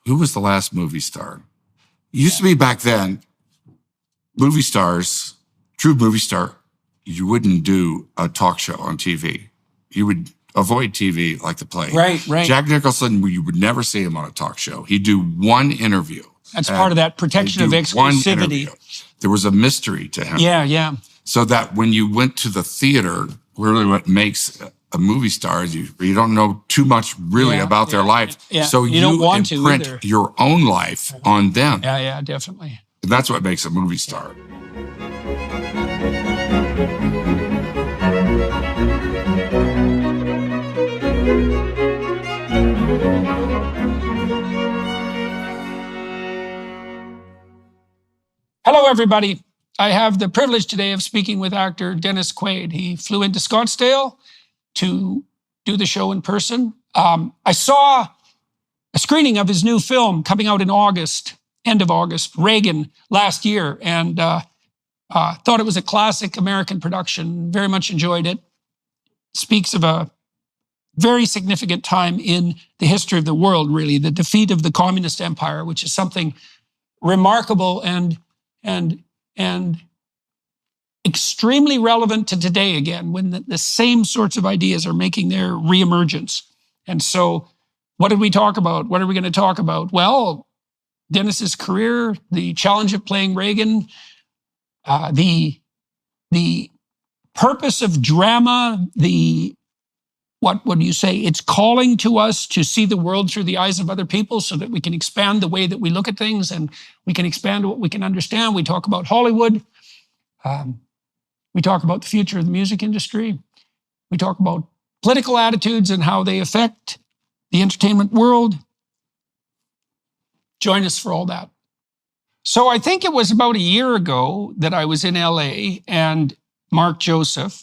who was the last movie star? It used to be back then, movie stars, true movie star, you wouldn't do a talk show on TV. You would avoid TV like the plague. Right. Jack Nicholson, you would never see him on a talk show. He'd do one interview. That's part of that protection of exclusivity. There was a mystery to him. Yeah. So that when you went to the theater, really what makes a movie star is you don't know too much really about their life. Yeah. So you don't want to imprint either. your own life on them. Yeah, definitely. And that's what makes a movie star. Hello, everybody. I have the privilege today of speaking with actor Dennis Quaid. He flew into Scottsdale to do the show in person. I saw a screening of his new film coming out in August, end of August, Reagan, last year, and thought it was a classic American production. Very much enjoyed it. Speaks of a very significant time in the history of the world, really, the defeat of the communist empire, which is something remarkable and extremely relevant to today again, when the same sorts of ideas are making their reemergence. And so what did we talk about? What are we going to talk about? Well, Dennis's career, the challenge of playing Reagan, the purpose of drama, what would you say? It's calling to us to see the world through the eyes of other people so that we can expand the way that we look at things and we can expand what we can understand. We talk about Hollywood. We talk about the future of the music industry. We talk about political attitudes and how they affect the entertainment world. Join us for all that. So I think it was about a year ago that I was in LA and Mark Joseph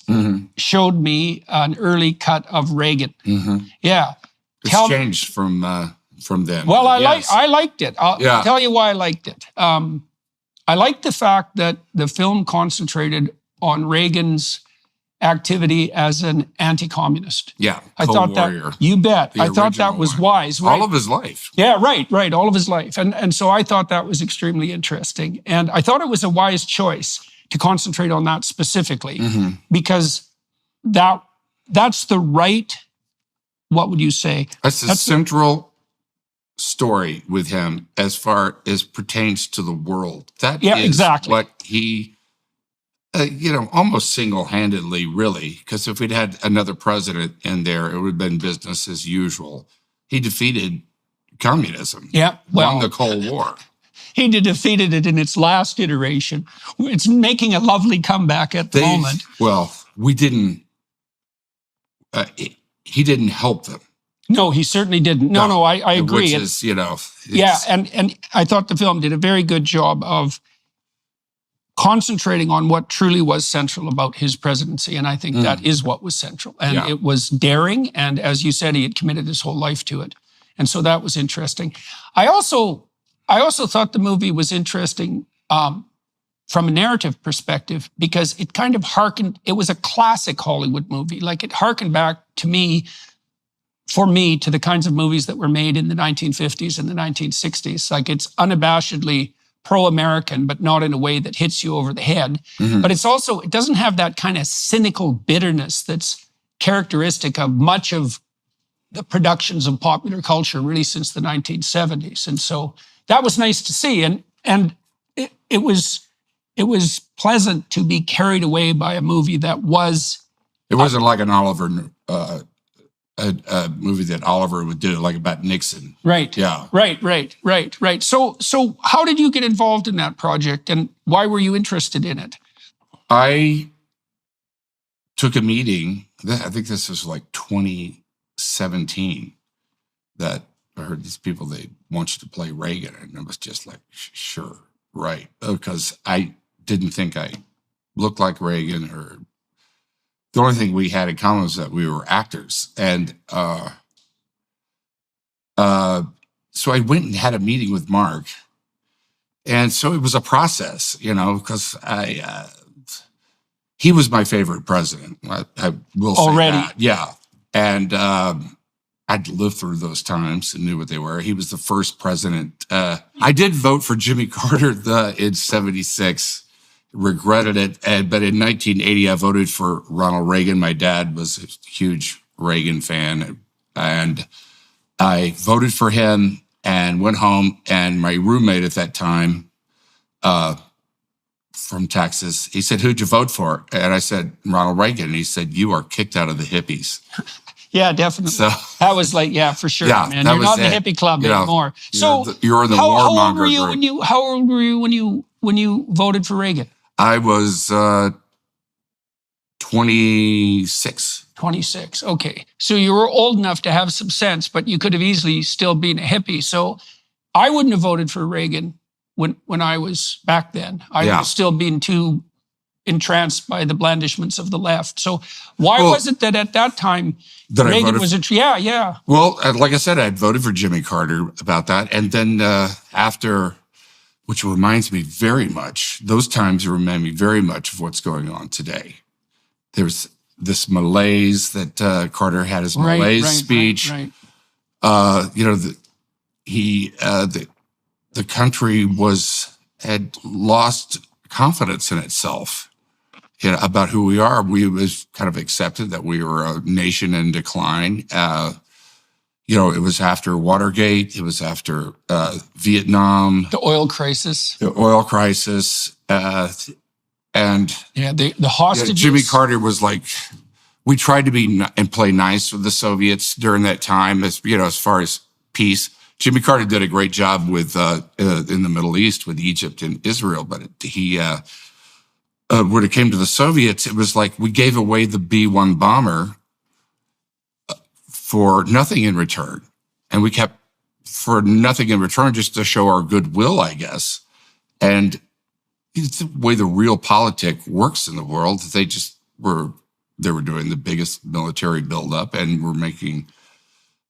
showed me an early cut of Reagan. Yeah. It's changed from then. Well, I liked it. I'll tell you why I liked it. I liked the fact that the film concentrated on Reagan's activity as an anti-communist. Yeah, I thought warrior. that, you bet. I thought that was wise. Right? All of his life. Yeah, right, all of his life. And so I thought that was extremely interesting. And I thought it was a wise choice to concentrate on that specifically, because that's the right, what would you say? That's the central story with him as far as pertains to the world. That is exactly what he, almost single-handedly, really, because if we'd had another president in there, it would have been business as usual. He defeated communism. Yeah, won the Cold War. He defeated it in its last iteration. It's making a lovely comeback at the moment. Well, we didn't. He didn't help them. No, he certainly didn't. No, I agree. Which is, yeah, and I thought the film did a very good job of concentrating on what truly was central about his presidency, and I think that is what was central. And it was daring, and as you said, he had committed his whole life to it, and so that was interesting. I also thought the movie was interesting from a narrative perspective because it kind of it was a classic Hollywood movie. Like it harkened back for me, to the kinds of movies that were made in the 1950s and the 1960s. Like it's unabashedly pro-American, but not in a way that hits you over the head. But it doesn't have that kind of cynical bitterness that's characteristic of much of the productions of popular culture really since the 1970s. And so that was nice to see. And it was pleasant to be carried away by a movie that was... It wasn't like an Oliver... a movie that Oliver would do, like about Nixon. Right. Yeah. Right. So how did you get involved in that project and why were you interested in it? I took a meeting, I think this was like 2017, that I heard these people, they want you to play Reagan. And I was just like, sure, right. Because I didn't think I looked like Reagan or... The only thing we had in common was that we were actors. And so I went and had a meeting with Mark. And so it was a process, because he was my favorite president. I will say already. that. Yeah. And I I'd lived through those times and knew what they were. He was the first president. I did vote for Jimmy Carter in 76. Regretted it. But in 1980, I voted for Ronald Reagan. My dad was a huge Reagan fan. And I voted for him and went home. And my roommate at that time, from Texas, he said, "Who'd you vote for?" And I said, "Ronald Reagan." And he said, "You are kicked out of the hippies." Yeah, definitely. So that was like, yeah, for sure, yeah, man. You're not in the hippie club anymore. So you're in the warmonger group. How old were you when you voted for Reagan? I was 26. 26. Okay. So you were old enough to have some sense, but you could have easily still been a hippie. So I wouldn't have voted for Reagan when I was back then. I was still being too entranced by the blandishments of the left. So why was it that at that time Reagan was yeah. Well, like I said, I'd voted for Jimmy Carter about that. And then after, which reminds me very much, those times remind me very much of what's going on today. There's this malaise that Carter had his malaise speech. Right. The country had lost confidence in itself. About who we are. We was kind of accepted that we were a nation in decline. It was after Watergate. It was after Vietnam. The oil crisis. And the hostages. Jimmy Carter was like, we tried to be and play nice with the Soviets during that time, as far as peace. Jimmy Carter did a great job with in the Middle East with Egypt and Israel, but when it came to the Soviets, it was like we gave away the B-1 bomber for nothing in return. And we kept for nothing in return just to show our goodwill, I guess. And it's the way the real politic works in the world. They were doing the biggest military buildup and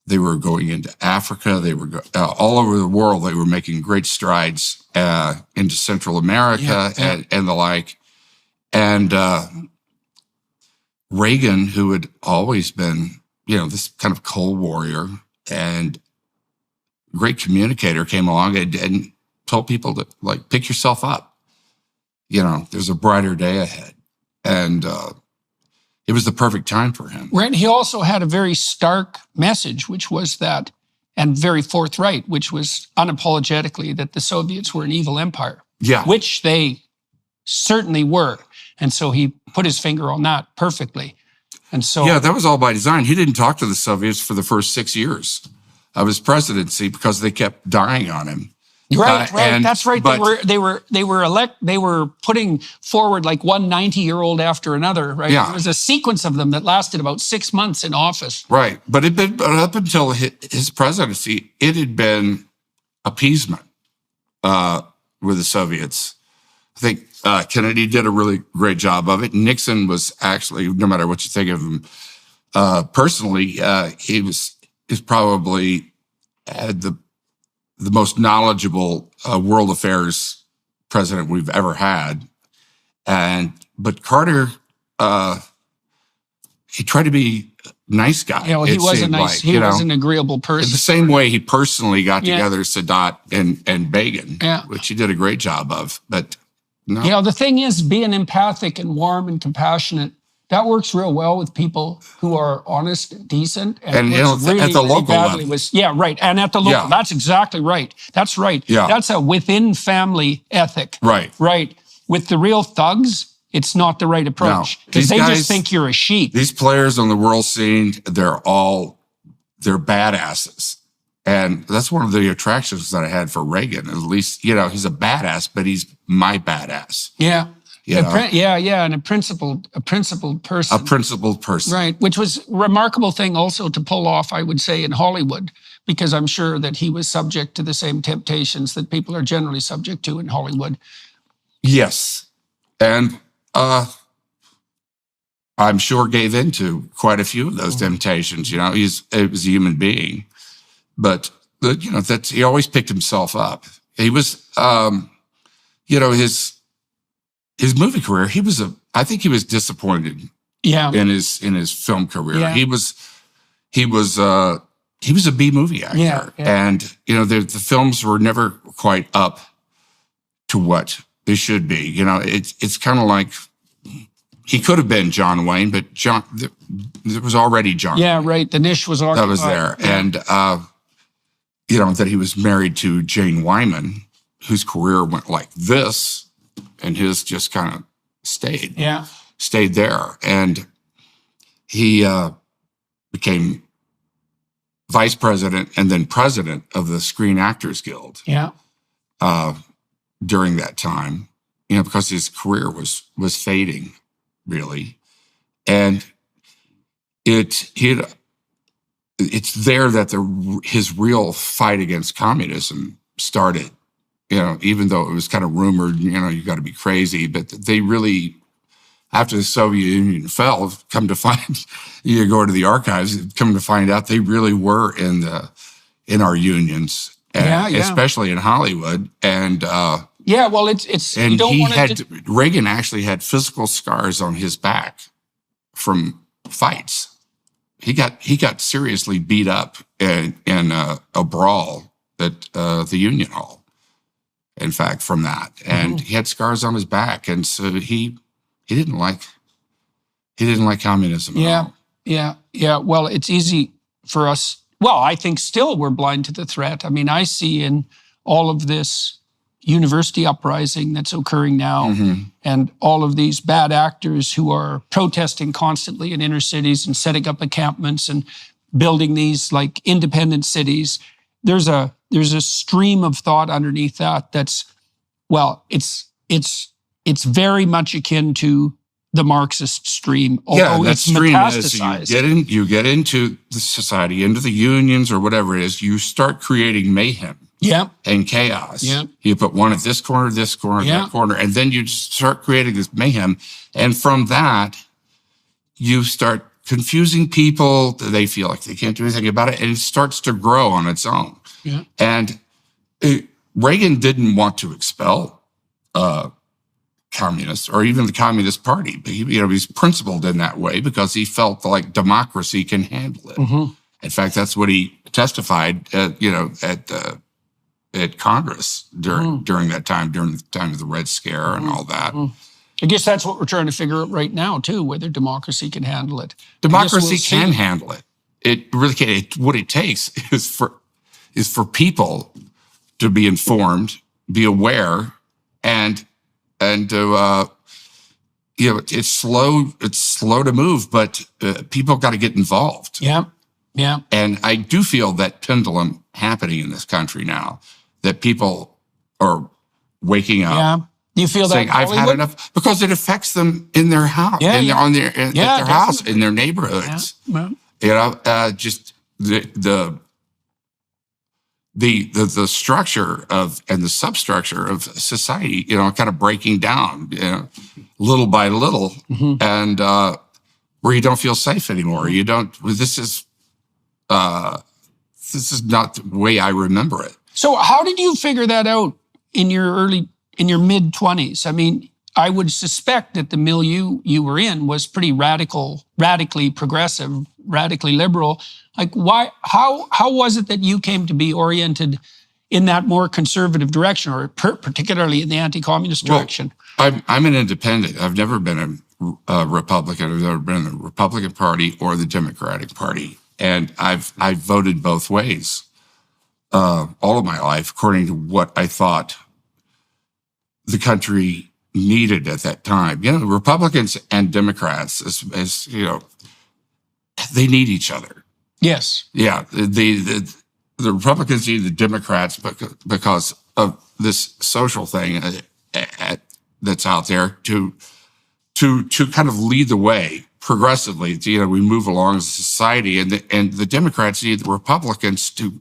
they were going into Africa. They were all over the world. They were making great strides into Central America and the like. And Reagan, who had always been, this kind of cold warrior and great communicator, came along and told people to pick yourself up. There's a brighter day ahead. And it was the perfect time for him. Right. He also had a very stark message, which was that, and very forthright, which was unapologetically that the Soviets were an evil empire. Yeah. Which they certainly were. And so he put his finger on that perfectly. And so... Yeah, that was all by design. He didn't talk to the Soviets for the first 6 years of his presidency because they kept dying on him. Right. That's right. But they were putting forward like one 90-year-old after another, right? Yeah. There was a sequence of them that lasted about 6 months in office. Right. But up until his presidency, it had been appeasement with the Soviets. I think Kennedy did a really great job of it. Nixon was actually, no matter what you think of him personally, he's probably had the most knowledgeable world affairs president we've ever had. But Carter, he tried to be a nice guy. He was a nice, he was an agreeable person. The same way he personally got together Sadat and Reagan, which he did a great job of. But no. The thing is, being empathic and warm and compassionate, that works real well with people who are honest, decent, and really, at the local level. And at the local, that's exactly right. That's right. Yeah. That's a within family ethic. Right. With the real thugs, it's not the right approach because they just think you're a sheep. These players on the world scene, they're badasses. And that's one of the attractions that I had for Reagan. At least, he's a badass, but he's my badass. Yeah. And a principled person. A principled person. Right, which was a remarkable thing also to pull off, I would say, in Hollywood, because I'm sure that he was subject to the same temptations that people are generally subject to in Hollywood. Yes. And I'm sure gave into quite a few of those temptations. He was a human being. But, he always picked himself up. He was, his movie career, I think he was disappointed in his film career. Yeah. He was he was a B movie actor. Yeah. And, you know, the films were never quite up to what they should be. You know, it's kind of like he could have been John Wayne, but there was already John. Yeah, right. The niche was already that was there. Yeah. And, you know, that he was married to Jane Wyman, whose career went like this, and his just kind of stayed there. And he became vice president and then president of the Screen Actors Guild. Yeah. During that time, you know, because his career was fading, really, and it's there that his real fight against communism started. You know, even though it was kind of rumored, you know, you got to be crazy, but they really, after the Soviet Union fell, come to find, you go to the archives, come to find out they really were in our unions, especially in Hollywood. And well, it's and Reagan actually had physical scars on his back from fights. He got seriously beat up in a brawl at the Union Hall. In fact, from that, and he had scars on his back, and so he didn't like communism at all. Yeah. Well, it's easy for us. Well, I think still we're blind to the threat. I mean, I see in all of this university uprising that's occurring now, and all of these bad actors who are protesting constantly in inner cities and setting up encampments and building these like independent cities. There's a stream of thought underneath that's, well, it's very much akin to the Marxist stream. Although that stream is you get into the society, into the unions or whatever it is, you start creating mayhem and chaos. You put one at this corner, that corner, and then you just start creating this mayhem. And from that, you start confusing people. They feel like they can't do anything about it, and it starts to grow on its own. And Reagan didn't want to expel communists or even the Communist Party, but he's principled in that way because he felt like democracy can handle it. In fact, that's what he testified at Congress during that time, during the time of the Red Scare and all that. I guess that's what we're trying to figure out right now, too, whether democracy can handle it. Democracy can handle it. It really can. What it takes is for people to be informed, be aware, and to it's slow to move, but people got to get involved. Yeah. And I do feel that pendulum happening in this country now, that people are waking up. Yeah. You feel saying, that I've had enough, because it affects them in their house, at their house, in their neighborhoods. Just the structure and the substructure of society, kind of breaking down, little by little, and where you don't feel safe anymore. You don't. This is not the way I remember it. So, how did you figure that out in your mid-20s? I mean, I would suspect that the milieu you were in was pretty radically progressive, radically liberal. Like, why? How was it that you came to be oriented in that more conservative direction, or particularly in the anti-communist direction? Well, I'm an independent. I've never been a Republican. I've never been in the Republican Party or the Democratic Party, and I've voted both ways all of my life, according to what I thought the country needed at that time. Republicans and Democrats, as they need each other. Yes. Yeah. The Republicans need the Democrats because of this social thing that's out there to kind of lead the way progressively. We move along as a society, and the Democrats need the Republicans to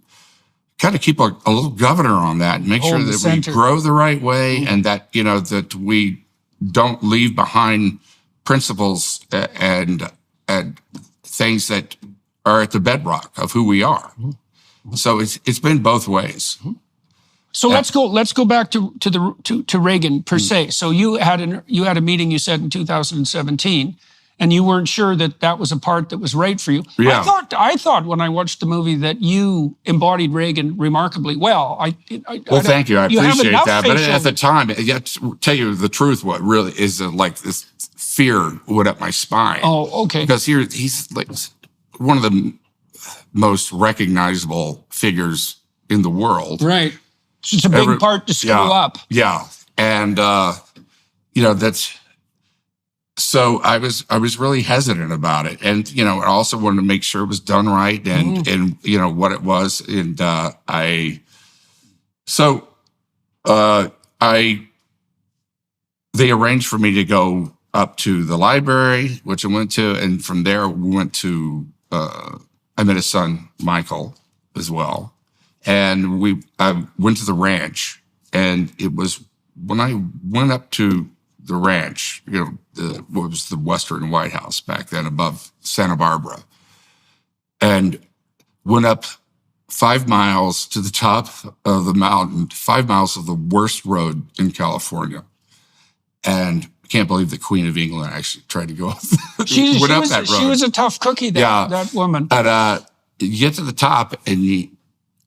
kind of keep a little governor on that and make sure that we grow the right way, and that that we don't leave behind principles and things that are at the bedrock of who we are. So it's been both ways. So let's go back to Reagan per se. So you had a meeting, you said, in 2017, and you weren't sure that that was a part that was right for you. Yeah. I thought when I watched the movie that you embodied Reagan remarkably well. Well, thank you. I appreciate that. But at the time, to tell you the truth, what really is like this fear went up my spine. Oh, okay. Because he's like one of the most recognizable figures in the world. Right. It's a big part to screw up. Yeah. And, that's, so I was really hesitant about it. And, I also wanted to make sure it was done right and what it was. And, they arranged for me to go up to the library, which I went to. And from there, we went to, I met his son, Michael, as well. And I went to the ranch, and it was when I went up to the ranch, what was the Western White House back then above Santa Barbara, and went up 5 miles to the top of the mountain, 5 miles of the worst road in California. And I can't believe the Queen of England actually tried to go up, she was a tough cookie, that woman. But you get to the top, and he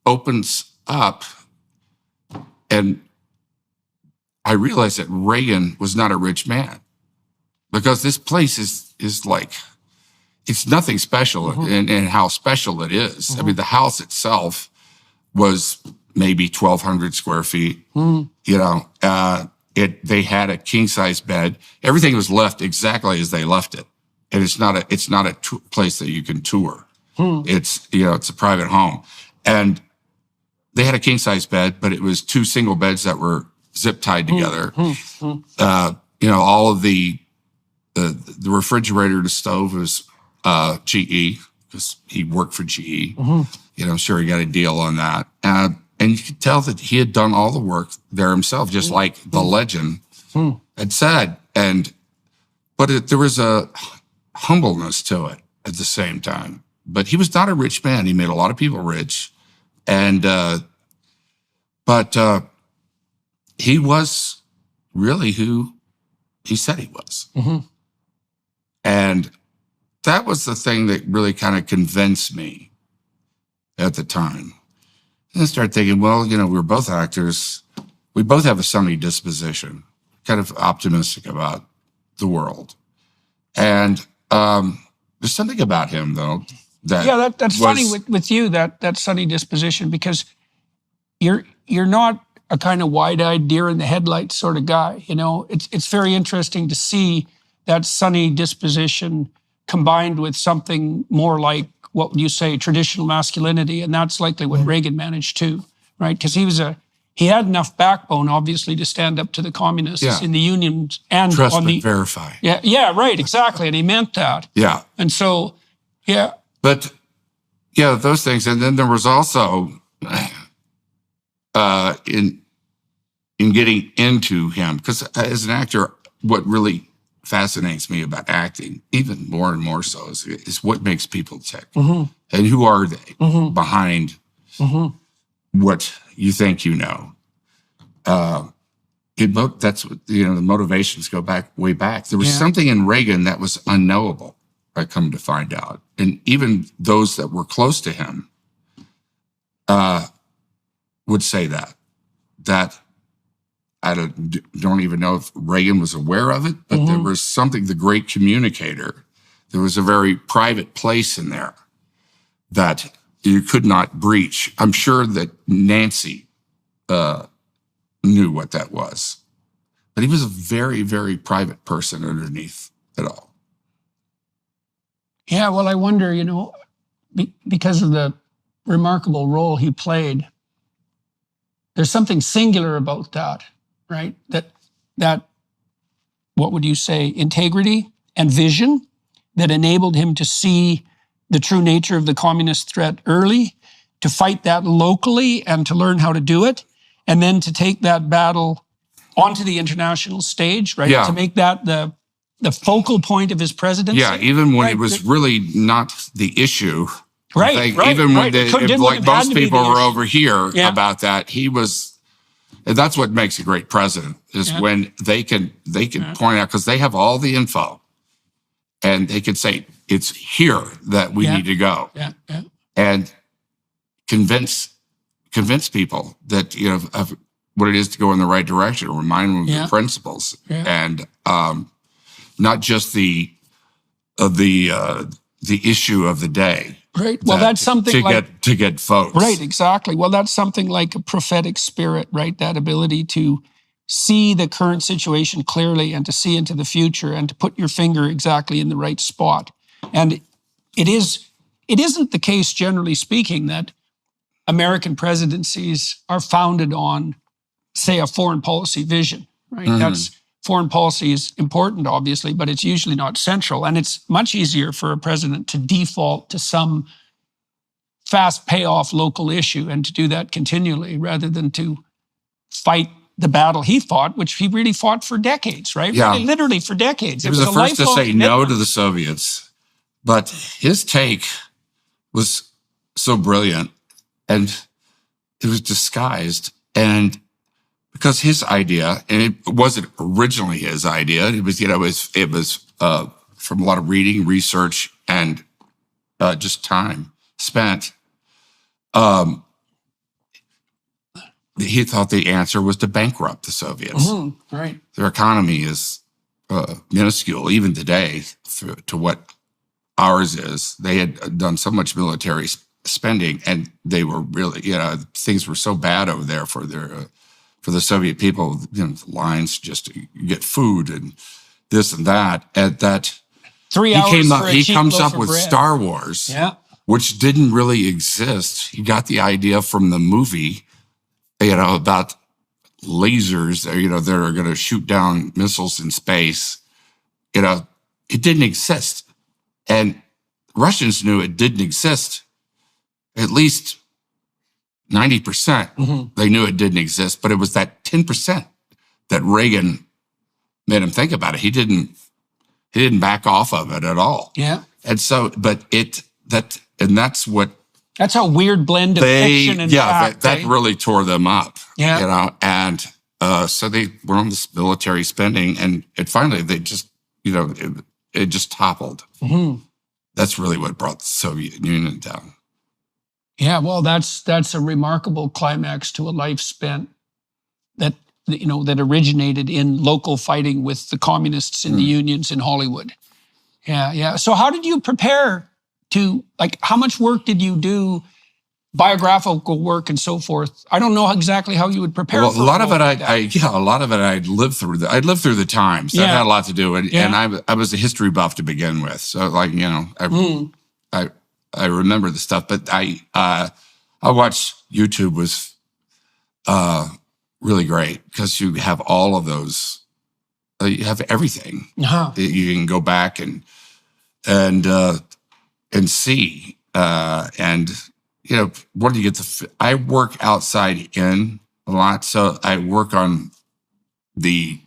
opens up, and I realized that Reagan was not a rich man, because this place is like, it's nothing special in how special it is. I mean, the house itself was maybe 1,200 square feet. They had a king size bed. Everything was left exactly as they left it, and it's not a place that you can tour. It's it's a private home, and they had a king size bed, but it was 2 single beds that were zip tied together. All of the refrigerator, the stove was GE, because he worked for GE. I'm sure he got a deal on that. And you could tell that he had done all the work there himself, just like the legend had said. But there was a humbleness to it at the same time. But he was not a rich man. He made a lot of people rich. But he was really who he said he was. And that was the thing that really kind of convinced me at the time. And I started thinking, well, we were both actors. We both have a sunny disposition, kind of optimistic about the world. And there's something about him, though, that's funny with you, that sunny disposition, because you're not a kind of wide-eyed deer in the headlights sort of guy. It's very interesting to see that sunny disposition combined with something more like, what would you say, traditional masculinity, and that's likely what Reagan managed too, right? Because he had enough backbone, obviously, to stand up to the communists in the unions and trust but verify. Yeah, right, exactly, and he meant that. Yeah, and so, yeah. But those things, and then there was also in getting into him, because as an actor, what really fascinates me about acting, even more and more so, is what makes people tick, and who are they behind what you think you know. That's what the motivations go way back. There was something in Reagan that was unknowable. I come to find out, and even those that were close to him would say that. I don't even know if Reagan was aware of it, but there was something, the great communicator. There was a very private place in there that you could not breach. I'm sure that Nancy knew what that was, but he was a very, very private person underneath it all. Yeah, well, I wonder, because of the remarkable role he played, there's something singular about that. Right? That, what would you say, integrity and vision that enabled him to see the true nature of the communist threat early, to fight that locally and to learn how to do it, and then to take that battle onto the international stage, right? To make that the focal point of his presidency. Yeah, even when it was really not the issue. Right, even when most people were over here about that, he was. And that's what makes a great president, is when they can point out, because they have all the info, and they could say, it's here that we need to go. Yeah. And convince people that, of what it is to go in the right direction, remind them of the principles, and not just the issue of the day. Right. Well, that's something to get votes. Right. Exactly. Well, that's something like a prophetic spirit, right? That ability to see the current situation clearly and to see into the future and to put your finger exactly in the right spot. And it isn't the case, generally speaking, that American presidencies are founded on, say, a foreign policy vision, right? Mm-hmm. Foreign policy is important, obviously, but it's usually not central. And it's much easier for a president to default to some fast payoff local issue and to do that continually rather than to fight the battle he fought, which he really fought for decades, right? Yeah. Really, literally for decades. He was the first to say no to the Soviets, but his take was so brilliant and it was disguised. And because his idea, and it wasn't originally his idea, it was from a lot of reading, research, and just time spent. He thought the answer was to bankrupt the Soviets. Mm-hmm. Right. Their economy is minuscule, even today, to what ours is. They had done so much military spending, and they were really, things were so bad over there for their for the Soviet people. The lines just to get food and this and that. At that, 3 hours he comes up with bread. Star Wars, which didn't really exist. He got the idea from the movie. About lasers, that are going to shoot down missiles in space. It didn't exist. And Russians knew it didn't exist. At least 90%, mm-hmm. They knew it didn't exist, but it was that 10% that Reagan made him think about it. He didn't back off of it at all. Yeah. And so, that's a weird blend of fiction and fact. That really tore them up. Yeah. And so they were on this military spending, and finally they just, it just toppled. Mm-hmm. That's really what brought the Soviet Union down. Yeah, well, that's a remarkable climax to a life spent that originated in local fighting with the communists in the unions in Hollywood. Yeah. So how did you prepare to, how much work did you do, biographical work and so forth? I don't know exactly how you would prepare. Well, a lot of it I'd lived through. I'd lived through the times. That had a lot to do with it. And I was a history buff to begin with. So I remember the stuff, but I watched YouTube was really great because you have all of those. You have everything. Uh-huh. You can go back and see, what do you get I work outside in a lot. So I work on the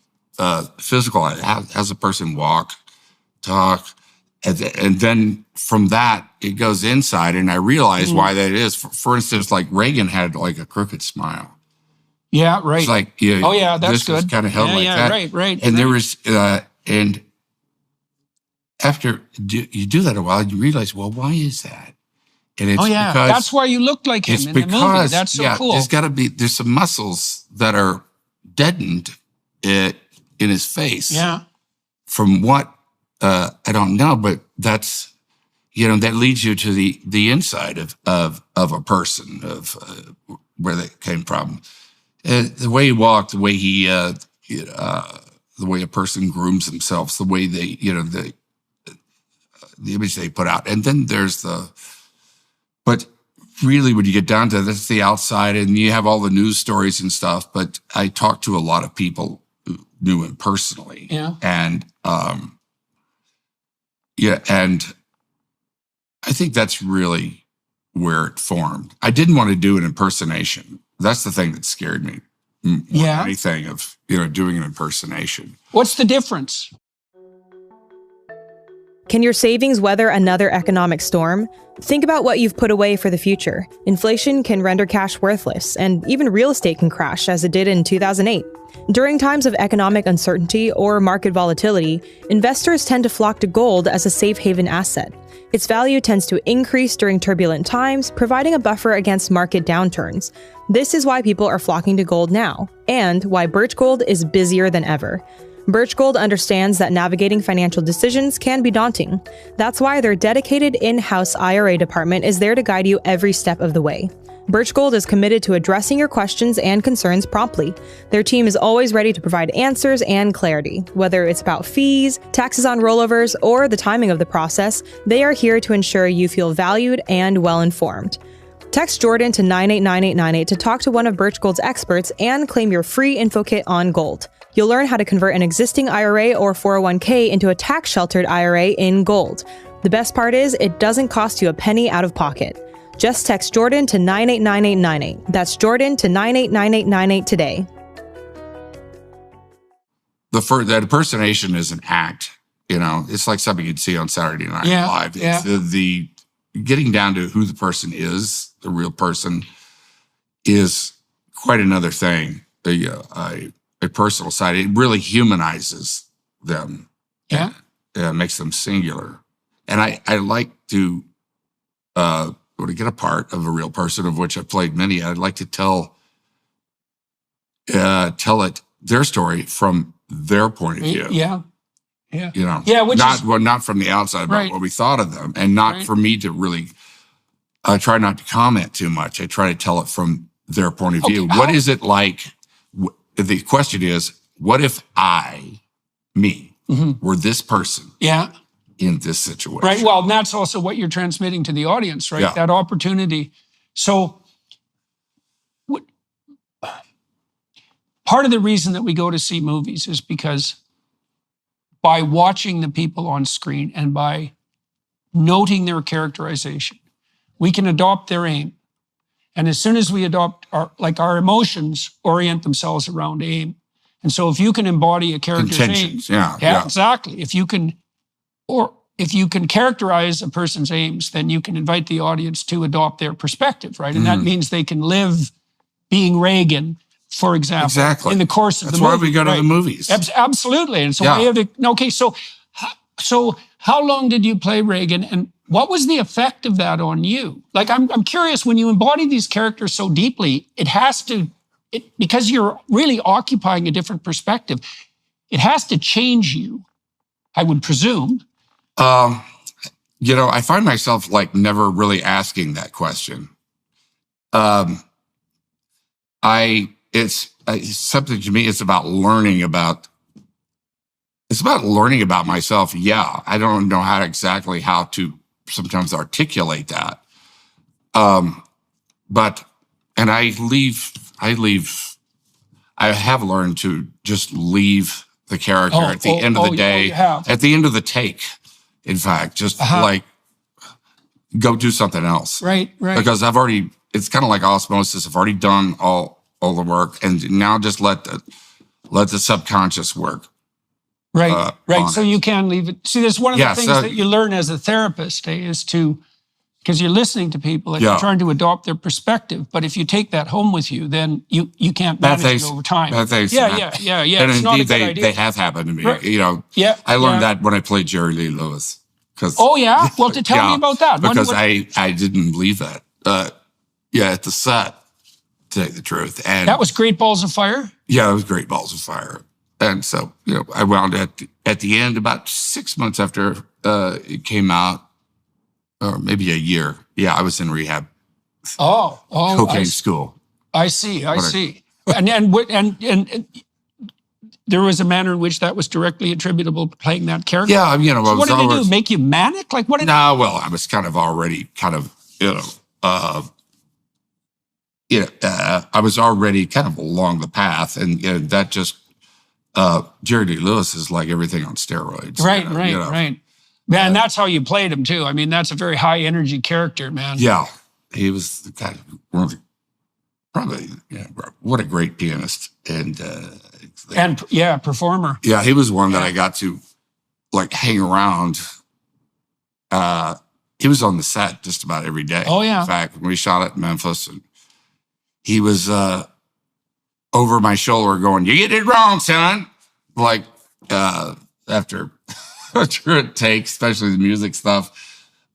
physical, as a person walk, talk, and then from that, it goes inside. And I realize why that is. For instance, like Reagan had like a crooked smile. Yeah, right. It's like, that's this good. was kind of held like that. Right. And there was, and after you do that a while, you realize, well, why is that? And it's because that's why you look like him in the movie. That's so cool. There's some muscles that are deadened in his face. Yeah. From what I don't know, but that's that leads you to the inside of a person, of where they came from. The way he walked, the way he the way a person grooms themselves, the way they the image they put out. And then there's but really when you get down to that's the outside, and you have all the news stories and stuff. But I talked to a lot of people who knew him personally. Yeah. And, and I think that's really where it formed. I didn't want to do an impersonation. That's the thing that scared me more than anything of, doing an impersonation. What's the difference? Can your savings weather another economic storm? Think about what you've put away for the future. Inflation can render cash worthless, and even real estate can crash as it did in 2008. During times of economic uncertainty or market volatility, investors tend to flock to gold as a safe haven asset. Its value tends to increase during turbulent times, providing a buffer against market downturns. This is why people are flocking to gold now, and why Birch Gold is busier than ever. Birch Gold understands that navigating financial decisions can be daunting. That's why their dedicated in-house IRA department is there to guide you every step of the way. Birch Gold is committed to addressing your questions and concerns promptly. Their team is always ready to provide answers and clarity. Whether it's about fees, taxes on rollovers, or the timing of the process, they are here to ensure you feel valued and well-informed. Text Jordan to 989898 to talk to one of Birch Gold's experts and claim your free info kit on gold. You'll learn how to convert an existing IRA or 401k into a tax-sheltered IRA in gold. The best part is, it doesn't cost you a penny out of pocket. Just text Jordan to 989898. That's Jordan to 989898 today. The impersonation is an act. It's like something you'd see on Saturday Night Live. It's the getting down to who the person is, the real person, is quite another thing. A personal side. It really humanizes them. Yeah. Makes them singular. And I like to, to get a part of a real person, of which I've played many. I'd like to tell it their story from their point of view. Yeah. Not from the outside about what we thought of them, and not for me to really. I try not to comment too much. I try to tell it from their point of view. What is it like? The question is, what if me, were this person? Yeah. In this situation. Right. Well, and that's also what you're transmitting to the audience, right? Yeah. That opportunity. So part of the reason that we go to see movies is because by watching the people on screen and by noting their characterization, we can adopt their aim. And as soon as we adopt our emotions orient themselves around aim. And so if you can embody a character's aim. Yeah, exactly. If you can characterize a person's aims, then you can invite the audience to adopt their perspective, right? And that means they can live being Reagan, for example, in the course of the movie. That's why we go to the movies. Absolutely. And so so how long did you play Reagan, and what was the effect of that on you? Like, I'm curious, when you embody these characters so deeply, because you're really occupying a different perspective, it has to change you, I would presume. I find myself never really asking that question. It's something to me. It's about learning about. It's about learning about myself. Yeah, I don't know how to sometimes articulate that. I have learned to just leave the character at the end of the day, at the end of the take. In fact, just go do something else. Right. Because it's kind of like osmosis. I've already done all the work, and now just let the subconscious work. Right. So you can leave it. See, there's one of the things that you learn as a therapist is to, because you're listening to people and you're trying to adopt their perspective. But if you take that home with you, then you can't manage it over time. Bad things. Yeah. And it's indeed, they have happened to me. Right. I learned that when I played Jerry Lee Lewis. Well, to tell me about that. Because I didn't believe that. At the set, to tell you the truth. And that was Great Balls of Fire? Yeah, it was Great Balls of Fire. And so, I wound at the end, about 6 months after it came out, or maybe a year. Yeah, I was in rehab. Cocaine school. I see. And there was a manner in which that was directly attributable to playing that character. Yeah, so what did they do? Make you manic? Like what? No, well, I was kind of already I was already kind of along the path, and that just. Jerry Lee Lewis is like everything on steroids. Right. Man, that's how you played him too. I mean, that's a very high energy character, man. Yeah. He was the kind of probably what a great pianist and performer. Yeah, he was one that I got to hang around. He was on the set just about every day. Oh yeah. In fact, when we shot it in Memphis, and he was over my shoulder going, "You get it wrong, son." Like after a take, especially the music stuff.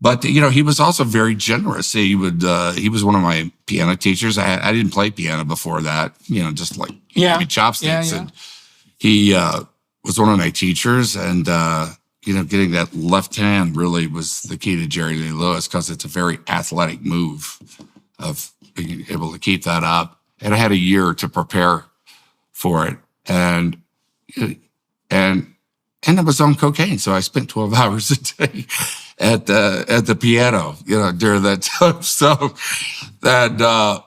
But he was also very generous. He was one of my piano teachers. I didn't play piano before that. Just like chopsticks. Yeah. And he was one of my teachers, and getting that left hand really was the key to Jerry Lee Lewis, because it's a very athletic move of being able to keep that up. And I had a year to prepare for it, and I was on cocaine, so I spent 12 hours a day at the piano, during that time. So that,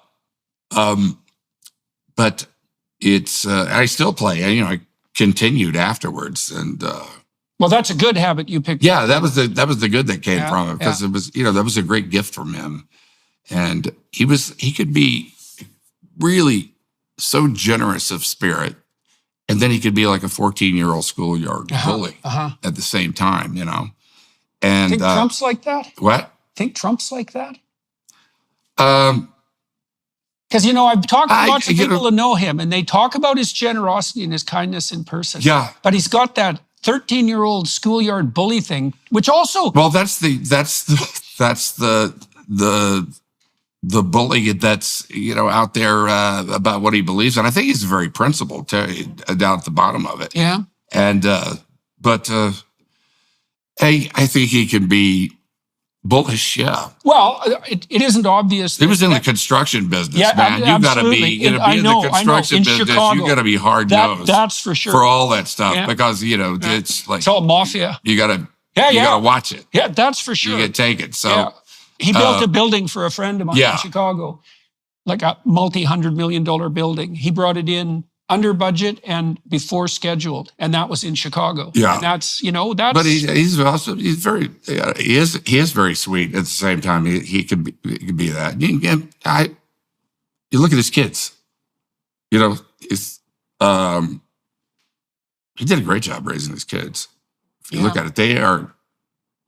but it's I still play. I continued afterwards, and well, that's a good habit you picked. Yeah, that was the good that came from it, because it was that was a great gift from him, and he could be really so generous of spirit, and then he could be like a 14-year-old schoolyard bully at the same time, And think Trump's like that? What? Think Trump's like that? Because I've talked to lots of people who know him, and they talk about his generosity and his kindness in person. Yeah, but he's got that 13-year-old schoolyard bully thing, which also that's the bully that's out there about what he believes, and I think he's very principled down at the bottom of it. Yeah, and but I think he can be bullish. Yeah. Well, it isn't obvious. He was in the construction business, man. You've got to be in the construction business. You've got to be hard nosed. That's for sure. For all that stuff, because it's like it's all mafia. You got to watch it. Yeah, that's for sure. You get taken. So he built a building for a friend of mine in Chicago, like a multi-$100 million building. He brought it in under budget and before scheduled, and that was in Chicago. Yeah, and that's. But he's very he is very sweet at the same time. He could be that. You look at his kids. He did a great job raising his kids. If you look at it,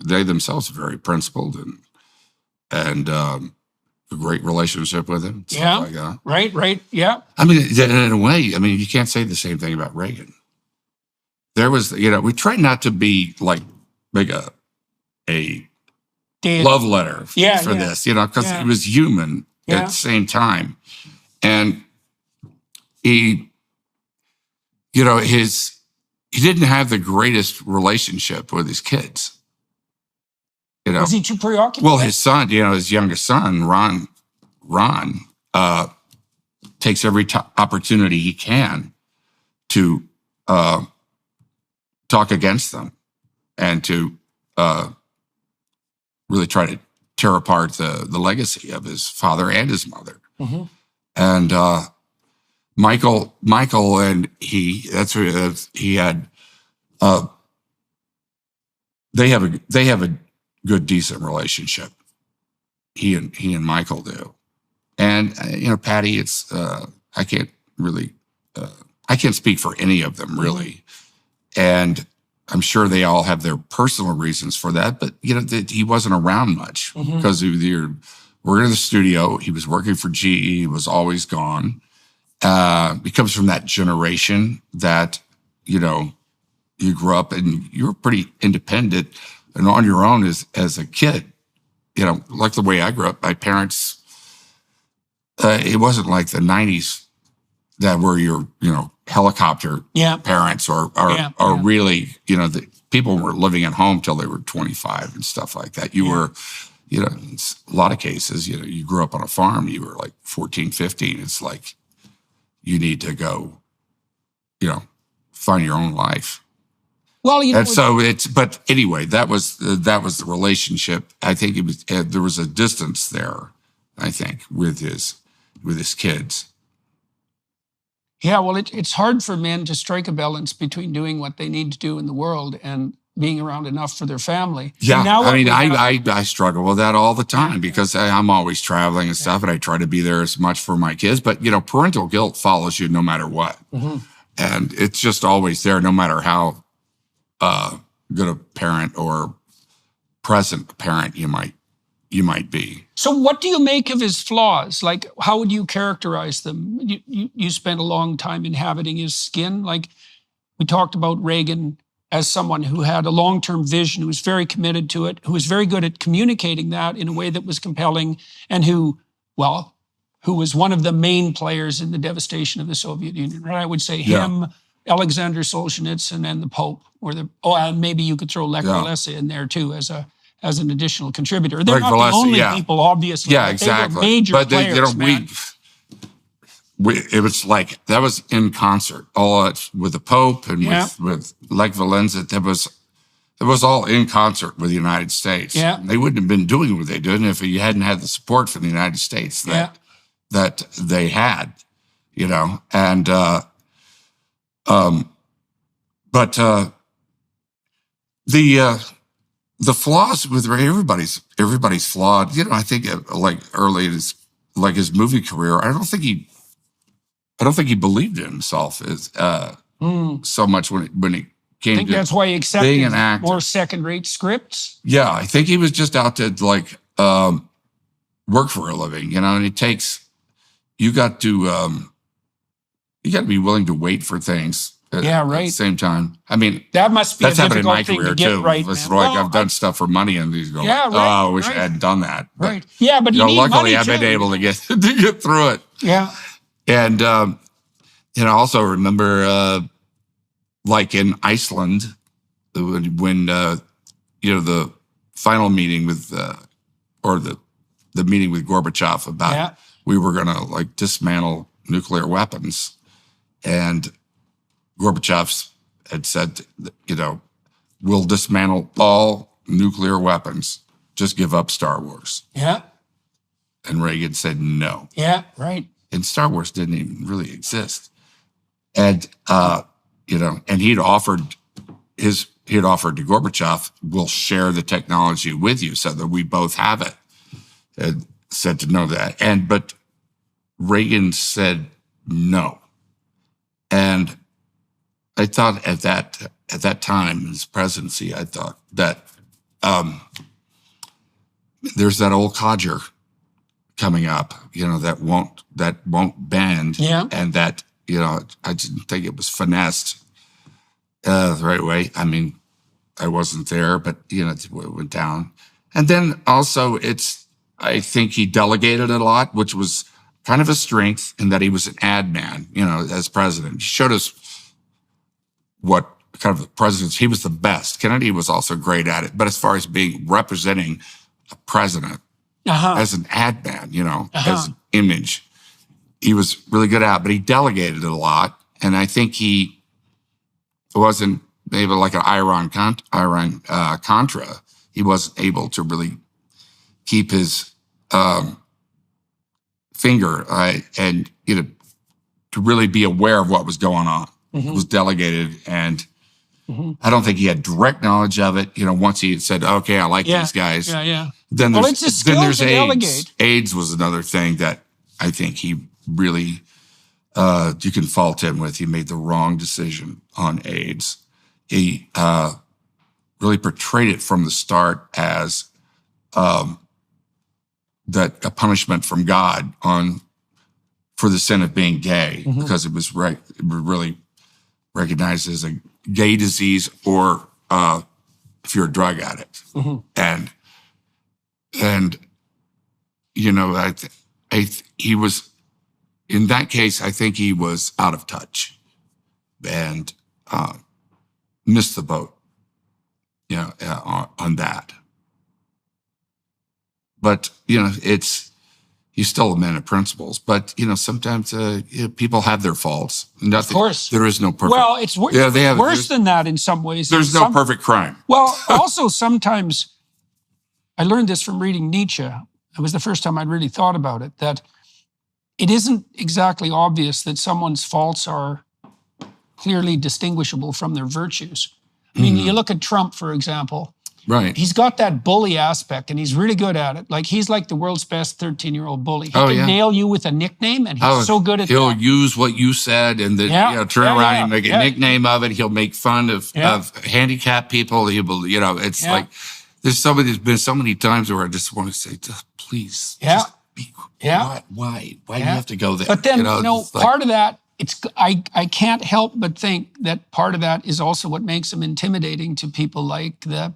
they themselves are very principled and a great relationship with him. Yeah, like that. Right. Yeah. I mean, in a way, you can't say the same thing about Reagan. There was, we try not to be like make a love letter for this, because he was human at the same time, and he didn't have the greatest relationship with his kids. Was he too preoccupied? Well, his son, his youngest son, Ron, takes every opportunity he can to talk against them and to really try to tear apart the legacy of his father and his mother. Mm-hmm. And Michael and he had they have a good, decent relationship. He and Michael do. And, Patty, it's, I can't speak for any of them really. And I'm sure they all have their personal reasons for that, but he wasn't around much because we're in the studio. He was working for GE. He was always gone. He comes from that generation that, you grew up and you were pretty independent and on your own as a kid, like the way I grew up. My parents, it wasn't like the 90s that were your, helicopter parents or really, the people were living at home till they were 25 and stuff like that. You were, in a lot of cases, you grew up on a farm, you were like 14, 15. It's like, you need to go, find your own life. Well, but anyway, that was the relationship. I think there was a distance there, I think, with his kids. Yeah, well, it's hard for men to strike a balance between doing what they need to do in the world and being around enough for their family. Yeah, I struggle with that all the time because I'm always traveling and stuff, and I try to be there as much for my kids. But, parental guilt follows you no matter what. Mm-hmm. And it's just always there, no matter how good a parent or present parent you might you might be. So what do you make of his flaws? Like, how would you characterize them? You spent a long time inhabiting his skin. Like, we talked about Reagan as someone who had a long-term vision, who was very committed to it, who was very good at communicating that in a way that was compelling, and who was one of the main players in the devastation of the Soviet Union. Right? I would say him, Alexander Solzhenitsyn, and the Pope, and maybe you could throw Lech Walesa in there too as an additional contributor. They're not the only people, obviously. Yeah, exactly. They were major players, man. It was like, that was in concert, all with the Pope and with Lech Walesa. It was all in concert with the United States. Yeah. They wouldn't have been doing what they did if you hadn't had the support from the United States that they had, and the flaws with everybody's flawed. I think like early in his movie career, I don't think he believed in himself as so much when he came. I think that's why he accepted being an actor. More second-rate scripts. Yeah, I think he was just out to work for a living, and it takes you got to be willing to wait for things. At the same time. I mean, that must be that's a happened in my difficult career thing to get too. right. It's like I've done stuff for money, and these go, I wish I hadn't done that. Right. Yeah, but luckily I've been able to get through it. Yeah. And I also remember like in Iceland when the final meeting with or the meeting with Gorbachev about we were going to dismantle nuclear weapons, and Gorbachev had said, we'll dismantle all nuclear weapons. Just give up Star Wars. Yeah. And Reagan said no. Yeah, right. And Star Wars didn't even really exist. And, and he'd offered to Gorbachev, we'll share the technology with you so that we both have it. And said to know that. But Reagan said no. And I thought at that time in his presidency, I thought that there's that old codger coming up, that won't bend, and that I didn't think it was finessed the right way. I mean, I wasn't there, but it went down. And then also, I think he delegated a lot, which was kind of a strength in that he was an ad man, as president. He showed us what kind of the presidents, he was the best. Kennedy was also great at it. But as far as representing a president as an ad man, as an image, he was really good at it, but he delegated a lot. And I think he wasn't maybe like an Iran Contra. He wasn't able to really keep his finger and to really be aware of what was going on. It was delegated, and I don't think he had direct knowledge of it. Once he had said, "Okay, I like these guys," then there's AIDS. AIDS was another thing that I think he really you can fault him with. He made the wrong decision on AIDS. He really portrayed it from the start as that a punishment from God for the sin of being gay, because it was really recognized as a gay disease, or if you're a drug addict. And he was, in that case, I think he was out of touch and missed the boat, on that. But, he's still a man of principles. But, sometimes people have their faults. Nothing, of course. There is no perfect. Well, it's worse than that in some ways. There's no perfect crime. Well, also sometimes, I learned this from reading Nietzsche. It was the first time I'd really thought about it, that it isn't exactly obvious that someone's faults are clearly distinguishable from their virtues. I mean, you look at Trump, for example. Right. He's got that bully aspect, and he's really good at it. Like, he's like the world's best 13-year-old bully. He can nail you with a nickname, and he's so good at he'll that. use what you said and then turn around and make a nickname of it. He'll make fun of handicapped people. He will, it's like there's been so many times where I just want to say, please, just be quiet. Why do you have to go there? But then, part of that, I can't help but think that part of that is also what makes him intimidating to people like the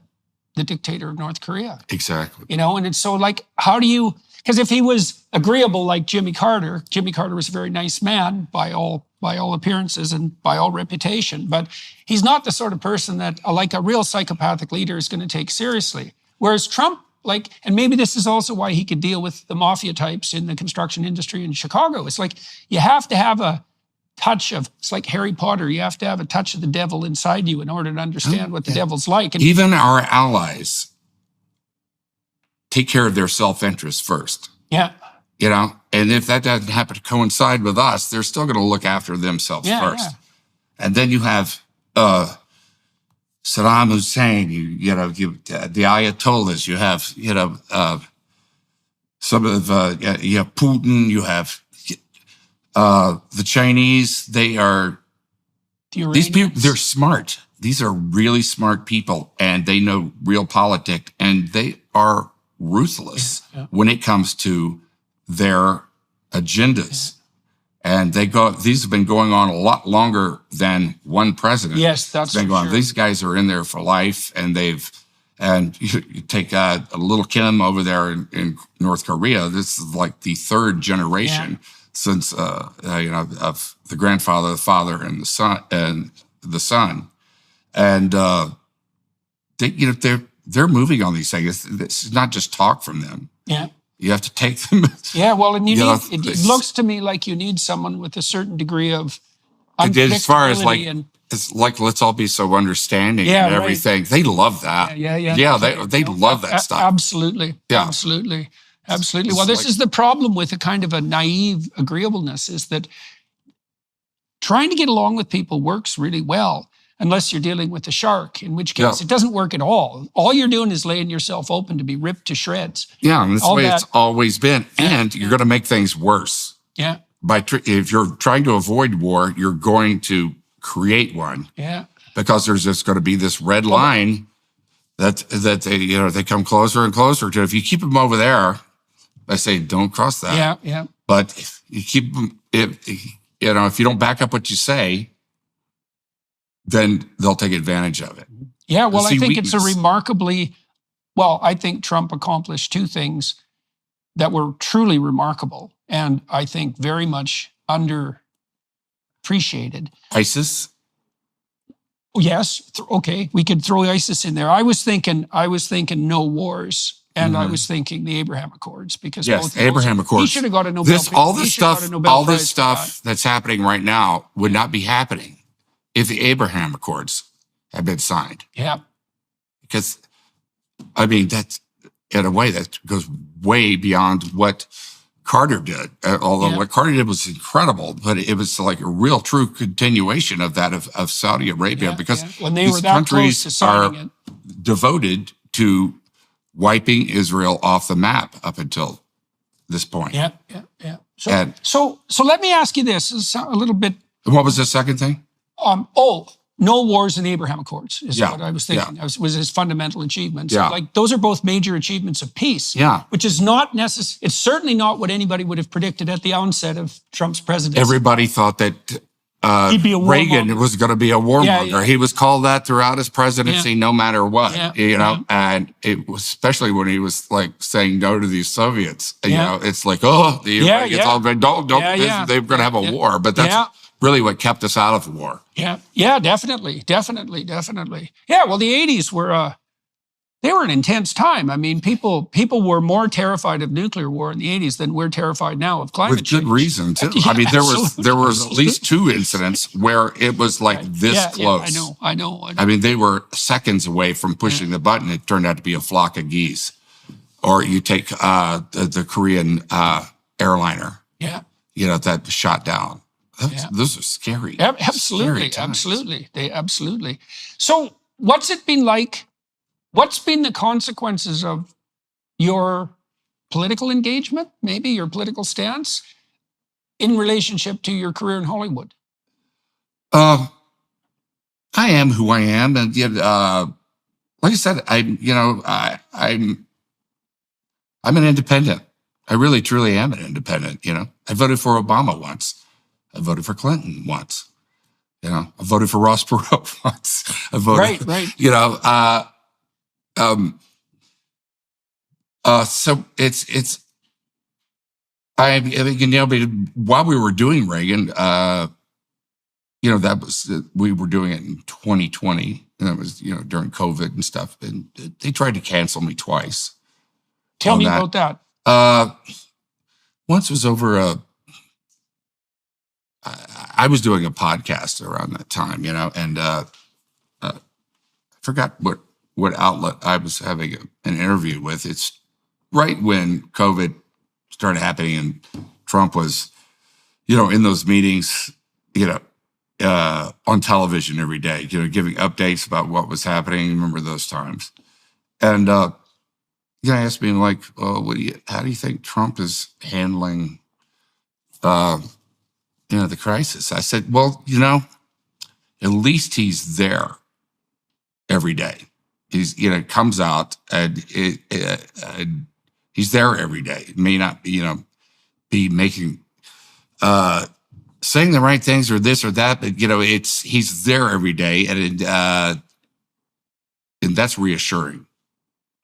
dictator of North Korea. Exactly. And it's so like, how do you, because if he was agreeable like Jimmy Carter was a very nice man by all appearances and by all reputation, but he's not the sort of person that like a real psychopathic leader is going to take seriously. Whereas Trump, and maybe this is also why he could deal with the mafia types in the construction industry in Chicago. It's like, you have to have a touch of, it's like Harry Potter, you have to have a touch of the devil inside you in order to understand what the devil's like. And even our allies take care of their self-interest first. Yeah. And if that doesn't happen to coincide with us, they're still going to look after themselves first. Yeah. And then you have Saddam Hussein, the Ayatollahs, you have, some of, you have Putin, you have the Chinese. These people, they're smart. These are really smart people, and they know real politics, and they are ruthless when it comes to their agendas. And these have been going on a lot longer than one president. Yes, that's been going on. Sure. These guys are in there for life, and you take a little Kim over there in North Korea. This is like the third generation since of the grandfather, the father, and the son, and they're moving on these things. It's not just talk from them. Yeah. You have to take them. Yeah, well, and it looks to me like you need someone with a certain degree of unpredictability. As far as it's like, let's all be so understanding and everything. Right. They love that. Yeah, they love that stuff. Absolutely. Yeah. Absolutely. Well, this is the problem with a kind of a naive agreeableness, is that trying to get along with people works really well, unless you're dealing with a shark, in which case it doesn't work at all. All you're doing is laying yourself open to be ripped to shreds. Yeah, and that's the way it's always been. And you're going to make things worse. Yeah. If you're trying to avoid war, you're going to create one. Yeah. Because there's just going to be this red line that they come closer and closer to. If you keep them over there, I say don't cross that. Yeah. But if you keep them, if you don't back up what you say, then they'll take advantage of it. Yeah, well, I think it's I think Trump accomplished two things that were truly remarkable, and I think very much underappreciated. ISIS? Yes, okay, we could throw ISIS in there. I was thinking no wars. And I was thinking the Abraham Accords, because Abraham Accords. He should have got a Nobel Prize. All this stuff that's happening right now would not be happening if the Abraham Accords had been signed. Yeah. Because, that's, in a way, that goes way beyond what Carter did. Although what Carter did was incredible, but it was like a real true continuation of that of Saudi Arabia, because when they were that close to signing it, devoted to wiping Israel off the map up until this point. Yeah. So let me ask you this. It's a little bit. What was the second thing? No wars in the Abraham Accords is what I was thinking. Was his fundamental achievements. Yeah. Those are both major achievements of peace. Yeah. Which is not necessary. It's certainly not what anybody would have predicted at the onset of Trump's presidency. Everybody thought that Reagan was going to be a warmonger. Yeah. He was called that throughout his presidency, no matter what. And it was, especially when he was like saying no to these Soviets. It's like, all don't. They're going to have a war, but that's really what kept us out of war. Yeah, definitely. Yeah, well, the 80s were they were an intense time. I mean, people were more terrified of nuclear war in the 80s than we're terrified now of climate change. With good reason, too. I mean, there was at least two incidents where it was like this close. Yeah, I know. I mean, they were seconds away from pushing the button. It turned out to be a flock of geese. Or you take the Korean airliner. Yeah. That shot down. Those are scary. Absolutely. Absolutely. So what's it been like? What's been the consequences of your political engagement, maybe your political stance, in relationship to your career in Hollywood? I am who I am, and like I said, I'm an independent. I really, truly am an independent. I voted for Obama once. I voted for Clinton once. I voted for Ross Perot once. I voted, right. So it's. I think while we were doing Reagan, that was we were doing it in 2020, and that was during COVID and stuff, and they tried to cancel me twice. Tell me about that. Once was over I was doing a podcast around that time, and I forgot what outlet I was having an interview with. It's right when COVID started happening and Trump was, in those meetings, on television every day, giving updates about what was happening. Remember those times? And, asked me like, how do you think Trump is handling, the crisis? I said, well, at least he's there every day. He's, comes out and he's there every day. It may not, be making, saying the right things or this or that, but he's there every day, and that's reassuring.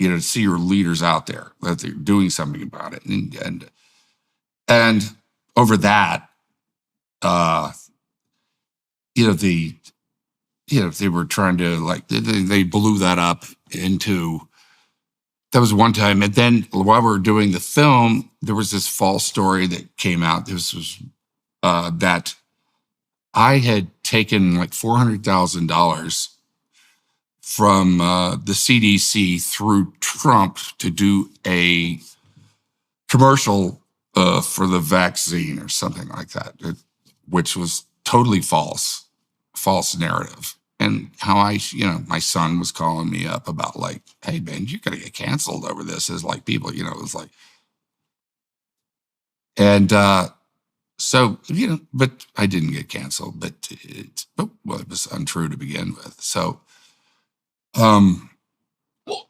To see your leaders out there that they're doing something about it, and over that, they were trying to they blew that up into. That was one time. And then while we were doing the film, there was this false story that came out. This was that I had taken like $400,000 from the CDC through Trump to do a commercial for the vaccine or something like that, which was totally false narrative. And how my son was calling me up about like, hey man, you're gonna get canceled over this. Is like people, it was like, and so but I didn't get canceled. But it was untrue to begin with. So, do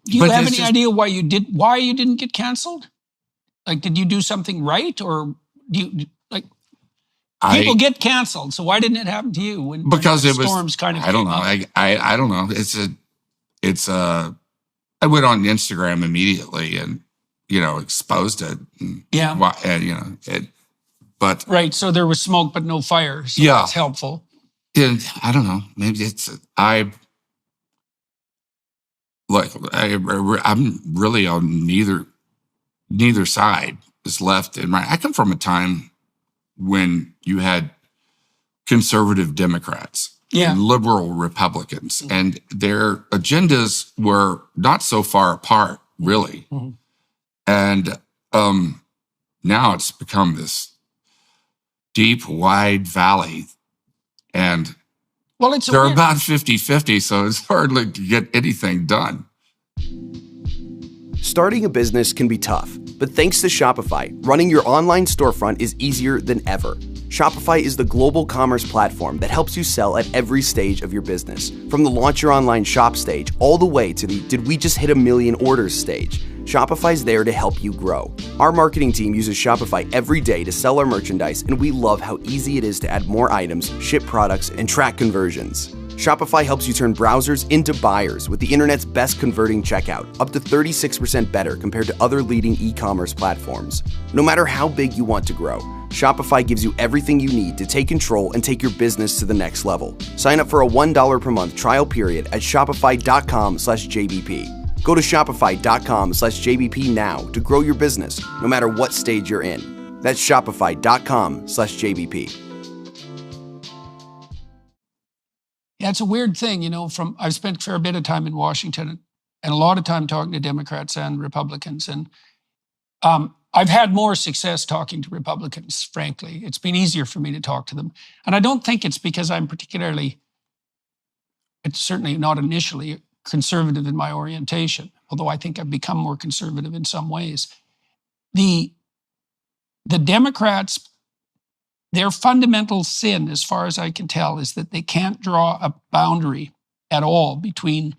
you have any idea why you didn't get canceled? Like, did you do something right, or do you like? People get canceled, so why didn't it happen to you when it storms kind of? I don't know. I don't know. I went on Instagram immediately and exposed it. But right. So there was smoke, but no fire. So that's helpful. And I don't know. Maybe I'm really on neither side is left and right. I come from a time when you had conservative Democrats and liberal Republicans, and their agendas were not so far apart, really. Mm-hmm. And now it's become this deep, wide valley, and they're about 50-50, so it's hard to get anything done. Starting a business can be tough, but thanks to Shopify, running your online storefront is easier than ever. Shopify is the global commerce platform that helps you sell at every stage of your business, from the launch your online shop stage all the way to the did we just hit 1 million orders stage. Shopify's there to help you grow. Our marketing team uses Shopify every day to sell our merchandise, and we love how easy it is to add more items, ship products, and track conversions. Shopify helps you turn browsers into buyers with the internet's best converting checkout, up to 36% better compared to other leading e-commerce platforms. No matter how big you want to grow, Shopify gives you everything you need to take control and take your business to the next level. Sign up for a $1 per month trial period at shopify.com/JBP. Go to shopify.com/JBP now to grow your business, no matter what stage you're in. That's shopify.com/JBP. Yeah, it's a weird thing, I've spent a fair bit of time in Washington and a lot of time talking to Democrats and Republicans. And I've had more success talking to Republicans, frankly. It's been easier for me to talk to them. And I don't think it's because I'm it's certainly not initially conservative in my orientation, although I think I've become more conservative in some ways. The Democrats, their fundamental sin, as far as I can tell, is that they can't draw a boundary at all between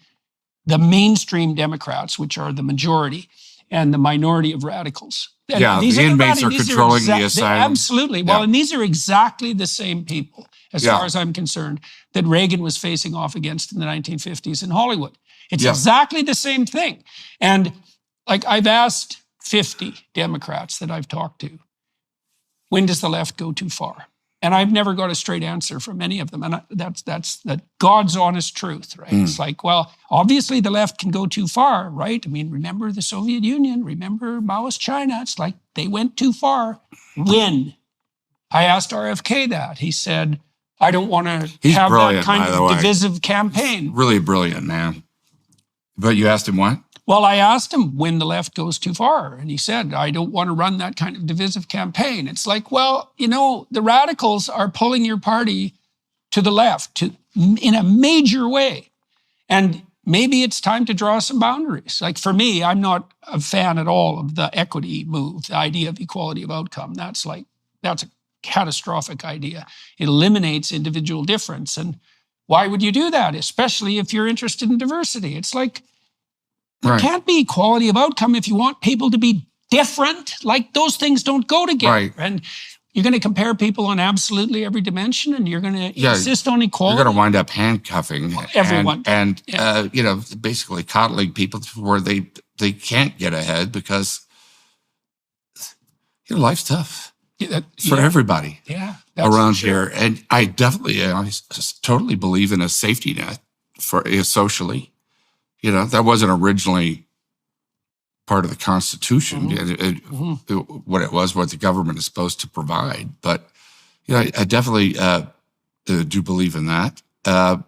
the mainstream Democrats, which are the majority, and the minority of radicals. And Yeah, the inmates are controlling the asylum. Absolutely. Well, and these are exactly the same people, as far as I'm concerned, that Reagan was facing off against in the 1950s in Hollywood. It's exactly the same thing. And like I've asked 50 Democrats that I've talked to, when does the left go too far? And I've never got a straight answer from any of them. And that's the God's honest truth, right? It's like, well, obviously the left can go too far, right? I mean, remember the Soviet Union, remember Maoist China. It's like they went too far. When? I asked RFK that. He said, I don't want to have that kind of divisive campaign. Really brilliant, man. But you asked him what? Well, I asked him when the left goes too far, and he said, I don't want to run that kind of divisive campaign. It's like, well, you know, the radicals are pulling your party to the left in a major way. And maybe it's time to draw some boundaries. Like for me, I'm not a fan at all of the equity move, the idea of equality of outcome. That's a catastrophic idea. It eliminates individual difference. And why would you do that? Especially if you're interested in diversity. It's like, there can't be equality of outcome if you want people to be different. Like those things don't go together. Right. And you're going to compare people on absolutely every dimension, and you're going to insist on equality. You're going to wind up handcuffing everyone, and basically coddling people to where they can't get ahead because life's tough for everybody around here. And I definitely, I totally believe in a safety net for socially. You know, that wasn't originally part of the Constitution, what it was, what the government is supposed to provide. But, you know, I definitely do believe in that. But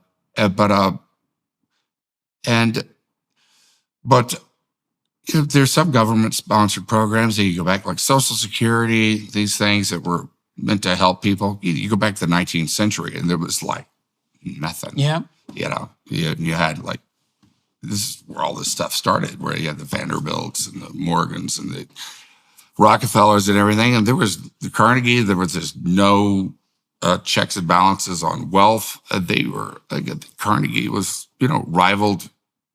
you know, there's some government-sponsored programs that you go back, like Social Security, these things that were meant to help people. You go back to the 19th century, and there was like nothing. Yeah. You know, you had like, this is where all this stuff started, where you had the Vanderbilts and the Morgans and the Rockefellers and everything. And there was the Carnegie, there was just no checks and balances on wealth. Carnegie was, you know, rivaled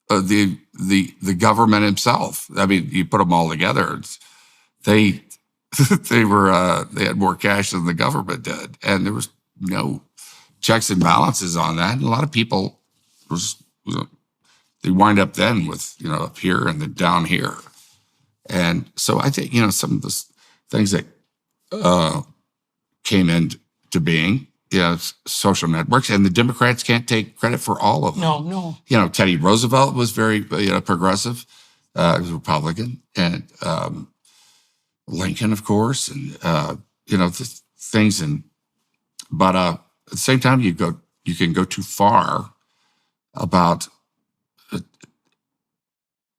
the government himself. I mean, you put them all together, they had more cash than the government did. And there was no checks and balances on that. And a lot of people they wind up then with, you know, up here and then down here. And so I think, you know, some of the things that came into being, you know, social networks, and the Democrats can't take credit for all of them. No. You know, Teddy Roosevelt was very, progressive. He was a Republican. And Lincoln, of course, and, things. But at the same time, you can go too far about,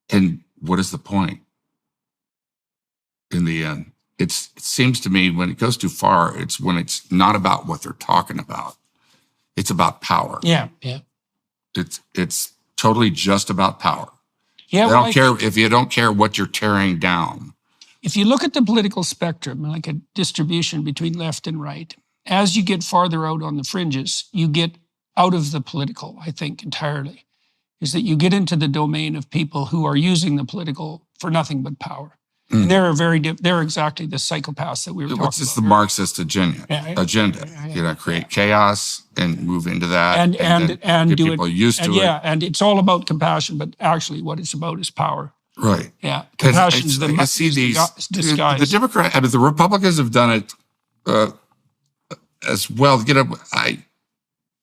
and what is the point in the end? It seems to me when it goes too far, it's when it's not about what they're talking about. It's about power. Yeah. It's totally just about power. Yeah, they don't care if you don't care what you're tearing down. If you look at the political spectrum, like a distribution between left and right, as you get farther out on the fringes, you get out of the political, I think, entirely. Is that you get into the domain of people who are using the political for nothing but power. And they're exactly the psychopaths that we were talking about. It's the Marxist agenda. Create chaos and move into that, and get do people it, used to it. Yeah, and it's all about compassion, but actually, what it's about is power. Right. Yeah, compassion is I see these disguise. The Republicans have done it as well. You know, I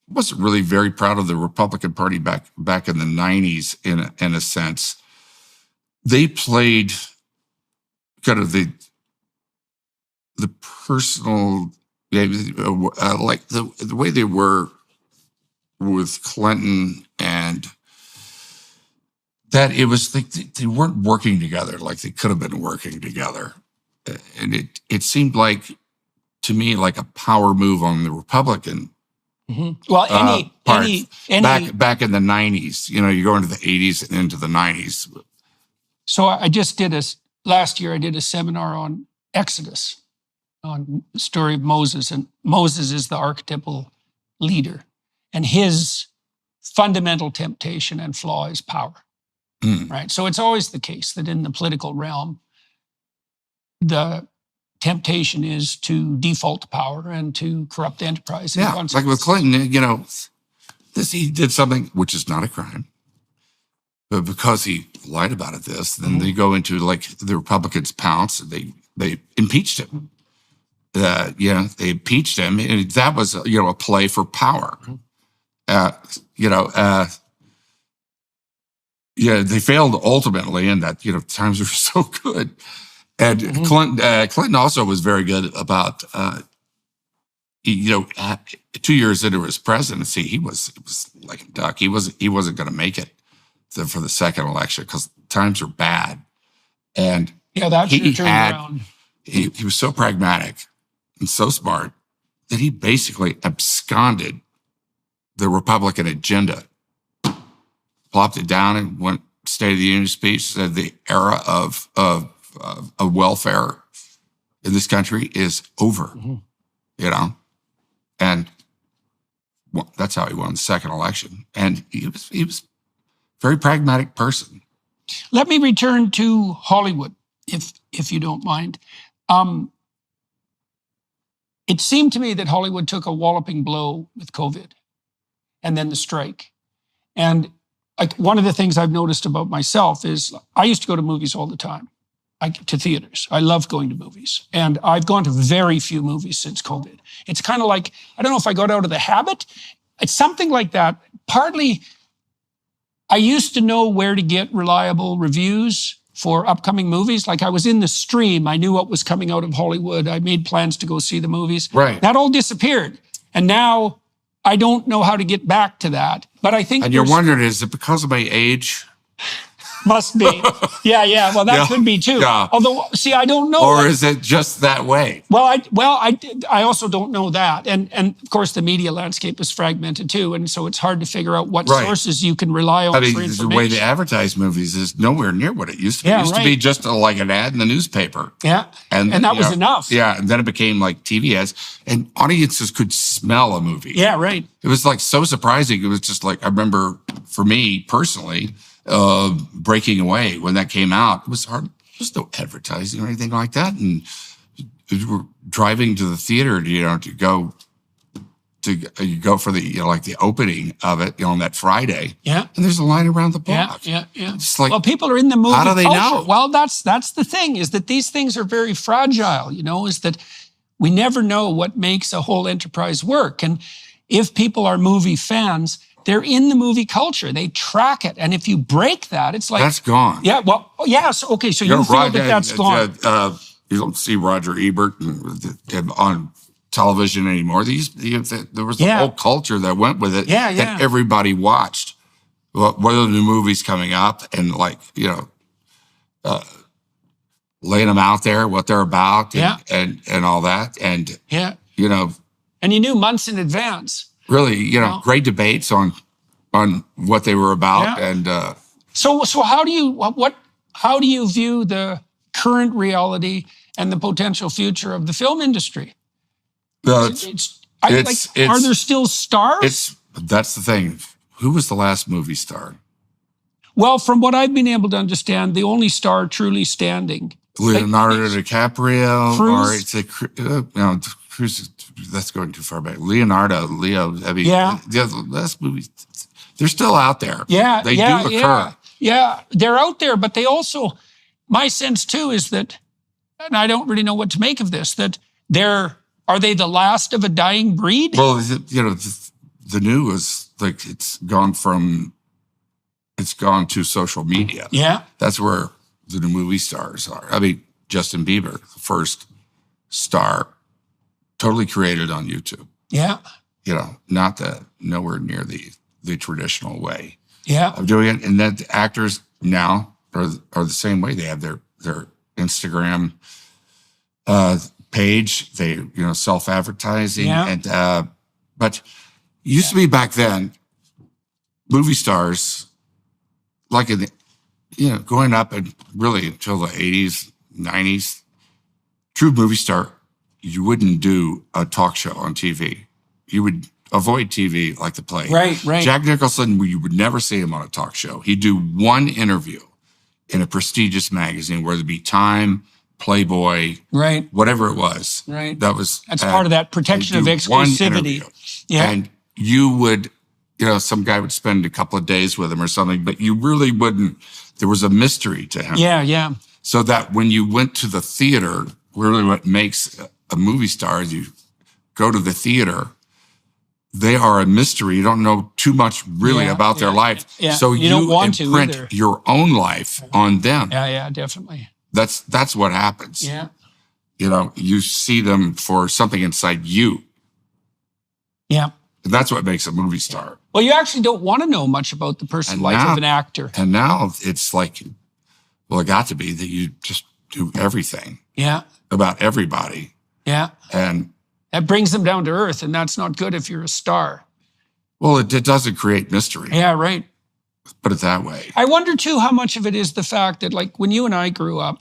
wasn't really very proud of the Republican Party back in the 90s in a sense. They played kind of the personal, like the way they were with Clinton, and that it was like they weren't working together like they could have been working together. And it seemed like, to me, like a power move on the Republican Well, back in the 90s, you know, you go into the 80s and into the 90s. So I just last year I did a seminar on Exodus, on the story of Moses, and Moses is the archetypal leader, and his fundamental temptation and flaw is power. right? So it's always the case that in the political realm, the temptation is to default to power and to corrupt the enterprise. Yeah, like with Clinton, he did something which is not a crime. But because he lied about it, then they go into like the Republicans pounce. They impeached him. They impeached him, and that was a play for power. They failed ultimately, in that times were so good. And Clinton also was very good about 2 years into his presidency, it was like a duck. He wasn't going to make it for the second election because times are bad. And that turned around. He was so pragmatic and so smart that he basically absconded the Republican agenda, plopped it down, and went State of the Union speech, said the era of welfare in this country is over, and that's how he won the second election. And he was a very pragmatic person. Let me return to Hollywood, if you don't mind. It seemed to me that Hollywood took a walloping blow with COVID and then the strike. And one of the things I've noticed about myself is I used to go to movies all the time, to theaters. I love going to movies. And I've gone to very few movies since COVID. It's kind of like, I don't know if I got out of the habit. It's something like that. Partly, I used to know where to get reliable reviews for upcoming movies. Like I was in the stream. I knew what was coming out of Hollywood. I made plans to go see the movies. Right. That all disappeared. And now I don't know how to get back to that. But I think... And you're wondering, is it because of my age? Must be. Yeah. Well, that could be too. Yeah. Although, see, I don't know. Or is it just that way? Well, I also don't know that. And of course, the media landscape is fragmented too. And so it's hard to figure out what sources you can rely on for information. The way they advertise movies is nowhere near what it used to be. It used to be just like an ad in the newspaper. Yeah. And that was enough. Yeah. And then it became like TV ads. And audiences could smell a movie. Yeah, right. It was like so surprising. It was just like, I remember for me personally, Breaking Away, when that came out, it was hard. There was no advertising or anything like that. And we were driving to the theater, to go for the, like the opening of it, on that Friday. Yeah. And there's a line around the block. Yeah. It's like, well, people are in the movie how do they culture. know? Well, that's the thing, is that these things are very fragile, is that we never know what makes a whole enterprise work. And if people are movie fans, they're in the movie culture. They track it. And if you break that, it's like... That's gone. Yeah, well, yeah. So, okay, so you feel that's gone. You don't see Roger Ebert on television anymore. There was a whole culture that went with it that everybody watched. What are the new movies coming up? And laying them out there, what they're about, and all that. And, and you knew months in advance. Really, great debates on what they were about, and so how do you view the current reality and the potential future of the film industry? Are there still stars? That's the thing. Who was the last movie star? Well, from what I've been able to understand, the only star truly standing, Leonardo DiCaprio, Cruise. Cruise. That's going too far back. Leo. I mean, the last movies, they're still out there. They do occur. Yeah, they're out there, but they also, my sense too is that, and I don't really know what to make of this, that are they the last of a dying breed? Well, the new is like it's gone to social media. Yeah, that's where the new movie stars are. I mean, Justin Bieber, the first star, totally created on YouTube. Yeah. Nowhere near the traditional way of doing it. And then the actors now are the same way. They have their Instagram page. They, self-advertising. Yeah. And, but it used to be back then, movie stars, like going up and really until the 80s, 90s, true movie star, you wouldn't do a talk show on TV. You would avoid TV like the plague. Right. Jack Nicholson, you would never see him on a talk show. He'd do one interview in a prestigious magazine, whether it be Time, Playboy, right, whatever it was. Right. That's part of that protection of exclusivity. Yeah. And you would, some guy would spend a couple of days with him or something, but you really wouldn't. There was a mystery to him. Yeah. So that when you went to the theater, really what makes a movie star is you go to the theater, they are a mystery. You don't know too much really about their life. Yeah. So you don't want to imprint your own life on them. Yeah, definitely. That's what happens. Yeah. You see them for something inside you. Yeah. And that's what makes a movie star. Well, you actually don't want to know much about the personal life of an actor. And now it's like, well, it got to be that you just do everything. Yeah. About everybody. Yeah. And that brings them down to earth, and that's not good if you're a star. Well, it doesn't create mystery. Yeah, right. Put it that way. I wonder, too, how much of it is the fact that, like, when you and I grew up,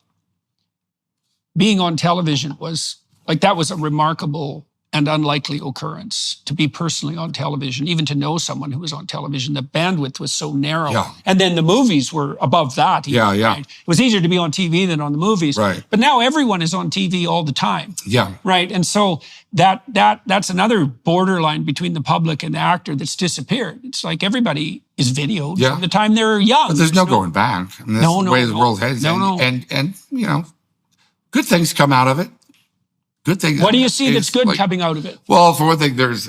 being on television was, like, that was a remarkable and unlikely occurrence to be personally on television, even to know someone who was on television. The bandwidth was so narrow. Yeah. And then the movies were above that. Yeah. Right? It was easier to be on TV than on the movies. Right. But now everyone is on TV all the time. Yeah. Right. And so that's another borderline between the public and the actor that's disappeared. It's like everybody is videoed from the time they're young. But there's no going back. I mean, that's the way the world heads. No. And good things come out of it. Good thing. What do you see that's good coming out of it? Well, for one thing, there's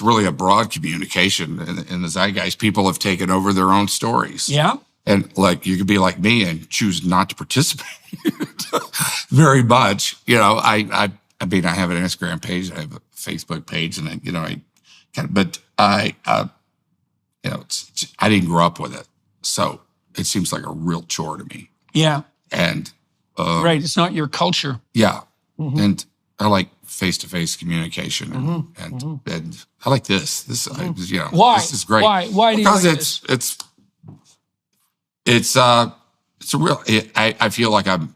really a broad communication in the zeitgeist. People have taken over their own stories. Yeah. And like, you could be like me and choose not to participate very much. I mean, I have an Instagram page, I have a Facebook page, and I didn't grow up with it. So it seems like a real chore to me. Yeah. And, right. It's not your culture. Yeah. Mm-hmm. And I like face-to-face communication, and I like this. Why? This is great. Why do you like this? It's a real. I feel like I'm.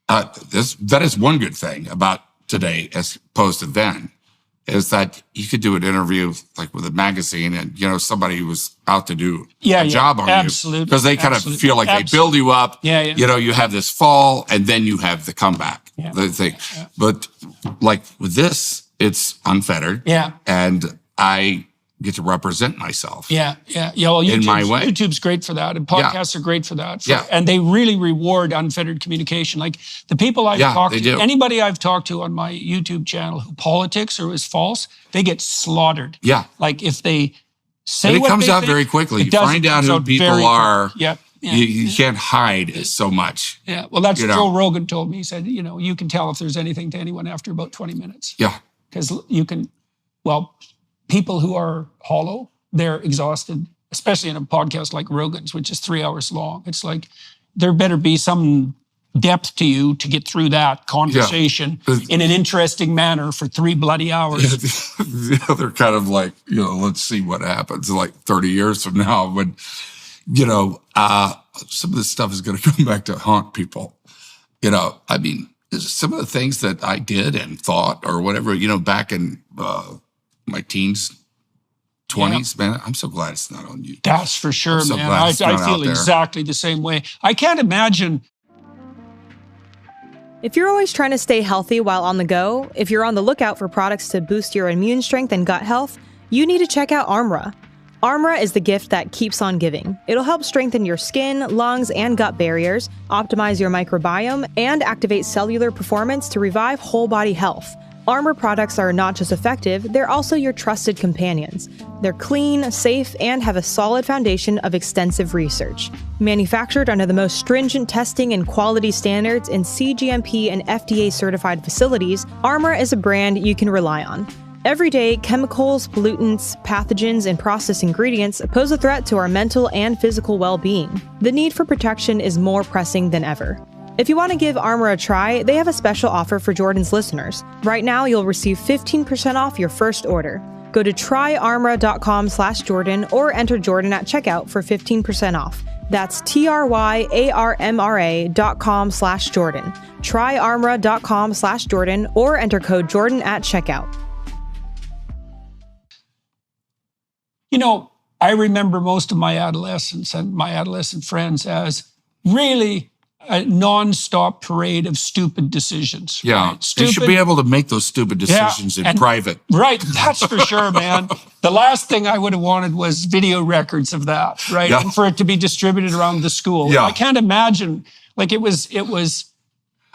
That is one good thing about today, as opposed to then, is that you could do an interview like with a magazine, and somebody was out to do a job on you, because they kind of feel like they build you up. Yeah. You have this fall, and then you have the comeback. Yeah. The thing. Yeah. But like with this, it's unfettered. Yeah. And I get to represent myself. Yeah. Well, in my way. YouTube's great for that, and podcasts are great for that. Yeah. And they really reward unfettered communication. Like the people I've talked to, anybody I've talked to on my YouTube channel who politics or is false, they get slaughtered. Yeah. Like if they say what comes out very quickly. You find out who people are. Yeah. You can't hide so much. Yeah. Well, that's Joe Rogan told me. He said, you can tell if there's anything to anyone after about 20 minutes. Yeah. Because people who are hollow, they're exhausted, especially in a podcast like Rogan's, which is 3 hours long. It's like there better be some depth to you to get through that conversation in an interesting manner for 3 bloody hours. They're kind of like, let's see what happens like 30 years from now when, some of this stuff is going to come back to haunt people. I mean, some of the things that I did and thought or whatever, back in my teens, 20s, man, I'm so glad it's not on YouTube. That's for sure, man. I feel exactly the same way. I can't imagine. If you're always trying to stay healthy while on the go, if you're on the lookout for products to boost your immune strength and gut health, you need to check out Armra. Armra is the gift that keeps on giving. It'll help strengthen your skin, lungs, and gut barriers, optimize your microbiome, and activate cellular performance to revive whole body health. Armra products are not just effective, they're also your trusted companions. They're clean, safe, and have a solid foundation of extensive research. Manufactured under the most stringent testing and quality standards in CGMP and FDA-certified facilities, Armra is a brand you can rely on. Every day, chemicals, pollutants, pathogens, and processed ingredients pose a threat to our mental and physical well-being. The need for protection is more pressing than ever. If you want to give Armra a try, they have a special offer for Jordan's listeners. Right now, you'll receive 15% off your first order. Go to tryarmra.com/Jordan or enter Jordan at checkout for 15% off. That's tryarmra.com/Jordan. Tryarmra.com/Jordan or enter code Jordan at checkout. I remember most of my adolescence and my adolescent friends as really a non-stop parade of stupid decisions. Yeah, right? Stupid, they should be able to make those stupid decisions in private. Right, that's for sure, man. The last thing I would have wanted was video records of that, right? Yeah. And for it to be distributed around the school. Yeah. I can't imagine, it was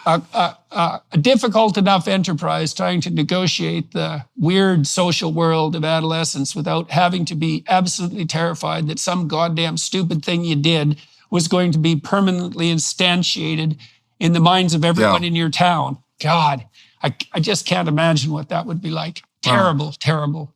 a difficult enough enterprise trying to negotiate the weird social world of adolescence without having to be absolutely terrified that some goddamn stupid thing you did was going to be permanently instantiated in the minds of everyone in your town. God, I just can't imagine what that would be like. Terrible, terrible.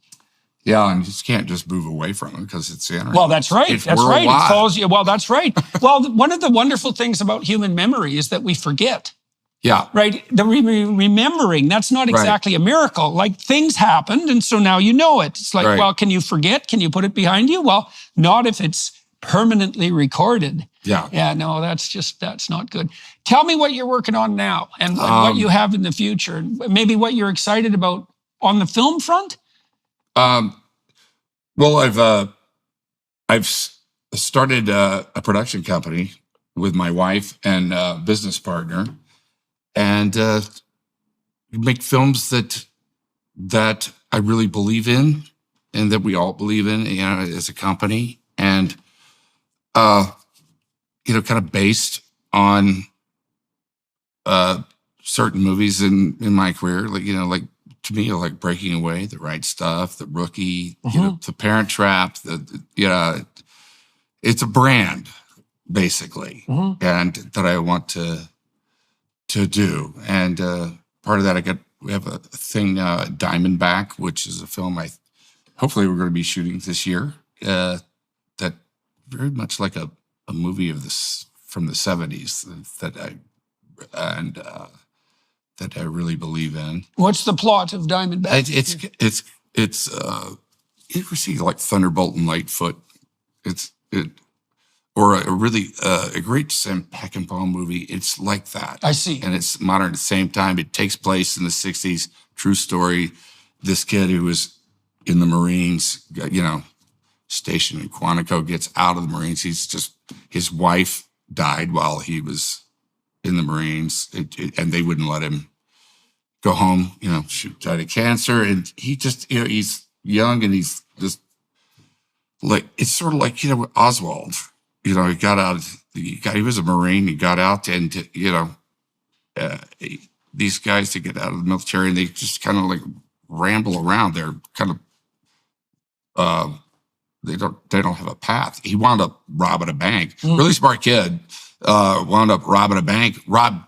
Yeah, and you just can't just move away from it because it's the internet. Well, that's right. It's That's right. worldwide. It follows you. Well, that's right. Well, one of the wonderful things about human memory is that we forget. Yeah. Right? The remembering, that's not exactly a miracle. Things happened, and so now you know it. It's well, can you forget? Can you put it behind you? Well, not if it's permanently recorded. Yeah. Yeah, no, that's not good. Tell me what you're working on now and what you have in the future, and maybe what you're excited about on the film front. Well, I've started a production company with my wife and business partner, and make films that I really believe in, and that we all believe in, as a company, and kind of based on certain movies in my career, to me, like Breaking Away, The Right Stuff, The Rookie, The Parent Trap. It's a brand basically, and that I want to do. And part of that, we have a thing, Diamondback, which is a film hopefully we're going to be shooting this year. That very much like a movie from the 70s that I really believe in. What's the plot of Diamondback? It's you ever see like Thunderbolt and Lightfoot? Or a great Sam Peckinpah movie. It's like that. I see. And it's modern at the same time. It takes place in the 60s. True story. This kid who was in the Marines, stationed in Quantico, gets out of the Marines. His wife died while he was in the Marines, and they wouldn't let him go home. She died of cancer, and he just, he's young, and he's just like, it's sort of like, Oswald. He got out. He was a Marine. He got out, and these guys to get out of the military, and they just kind of like ramble around. They're kind of they don't have a path. He wound up robbing a bank. Really smart kid. Wound up robbing a bank. Robbed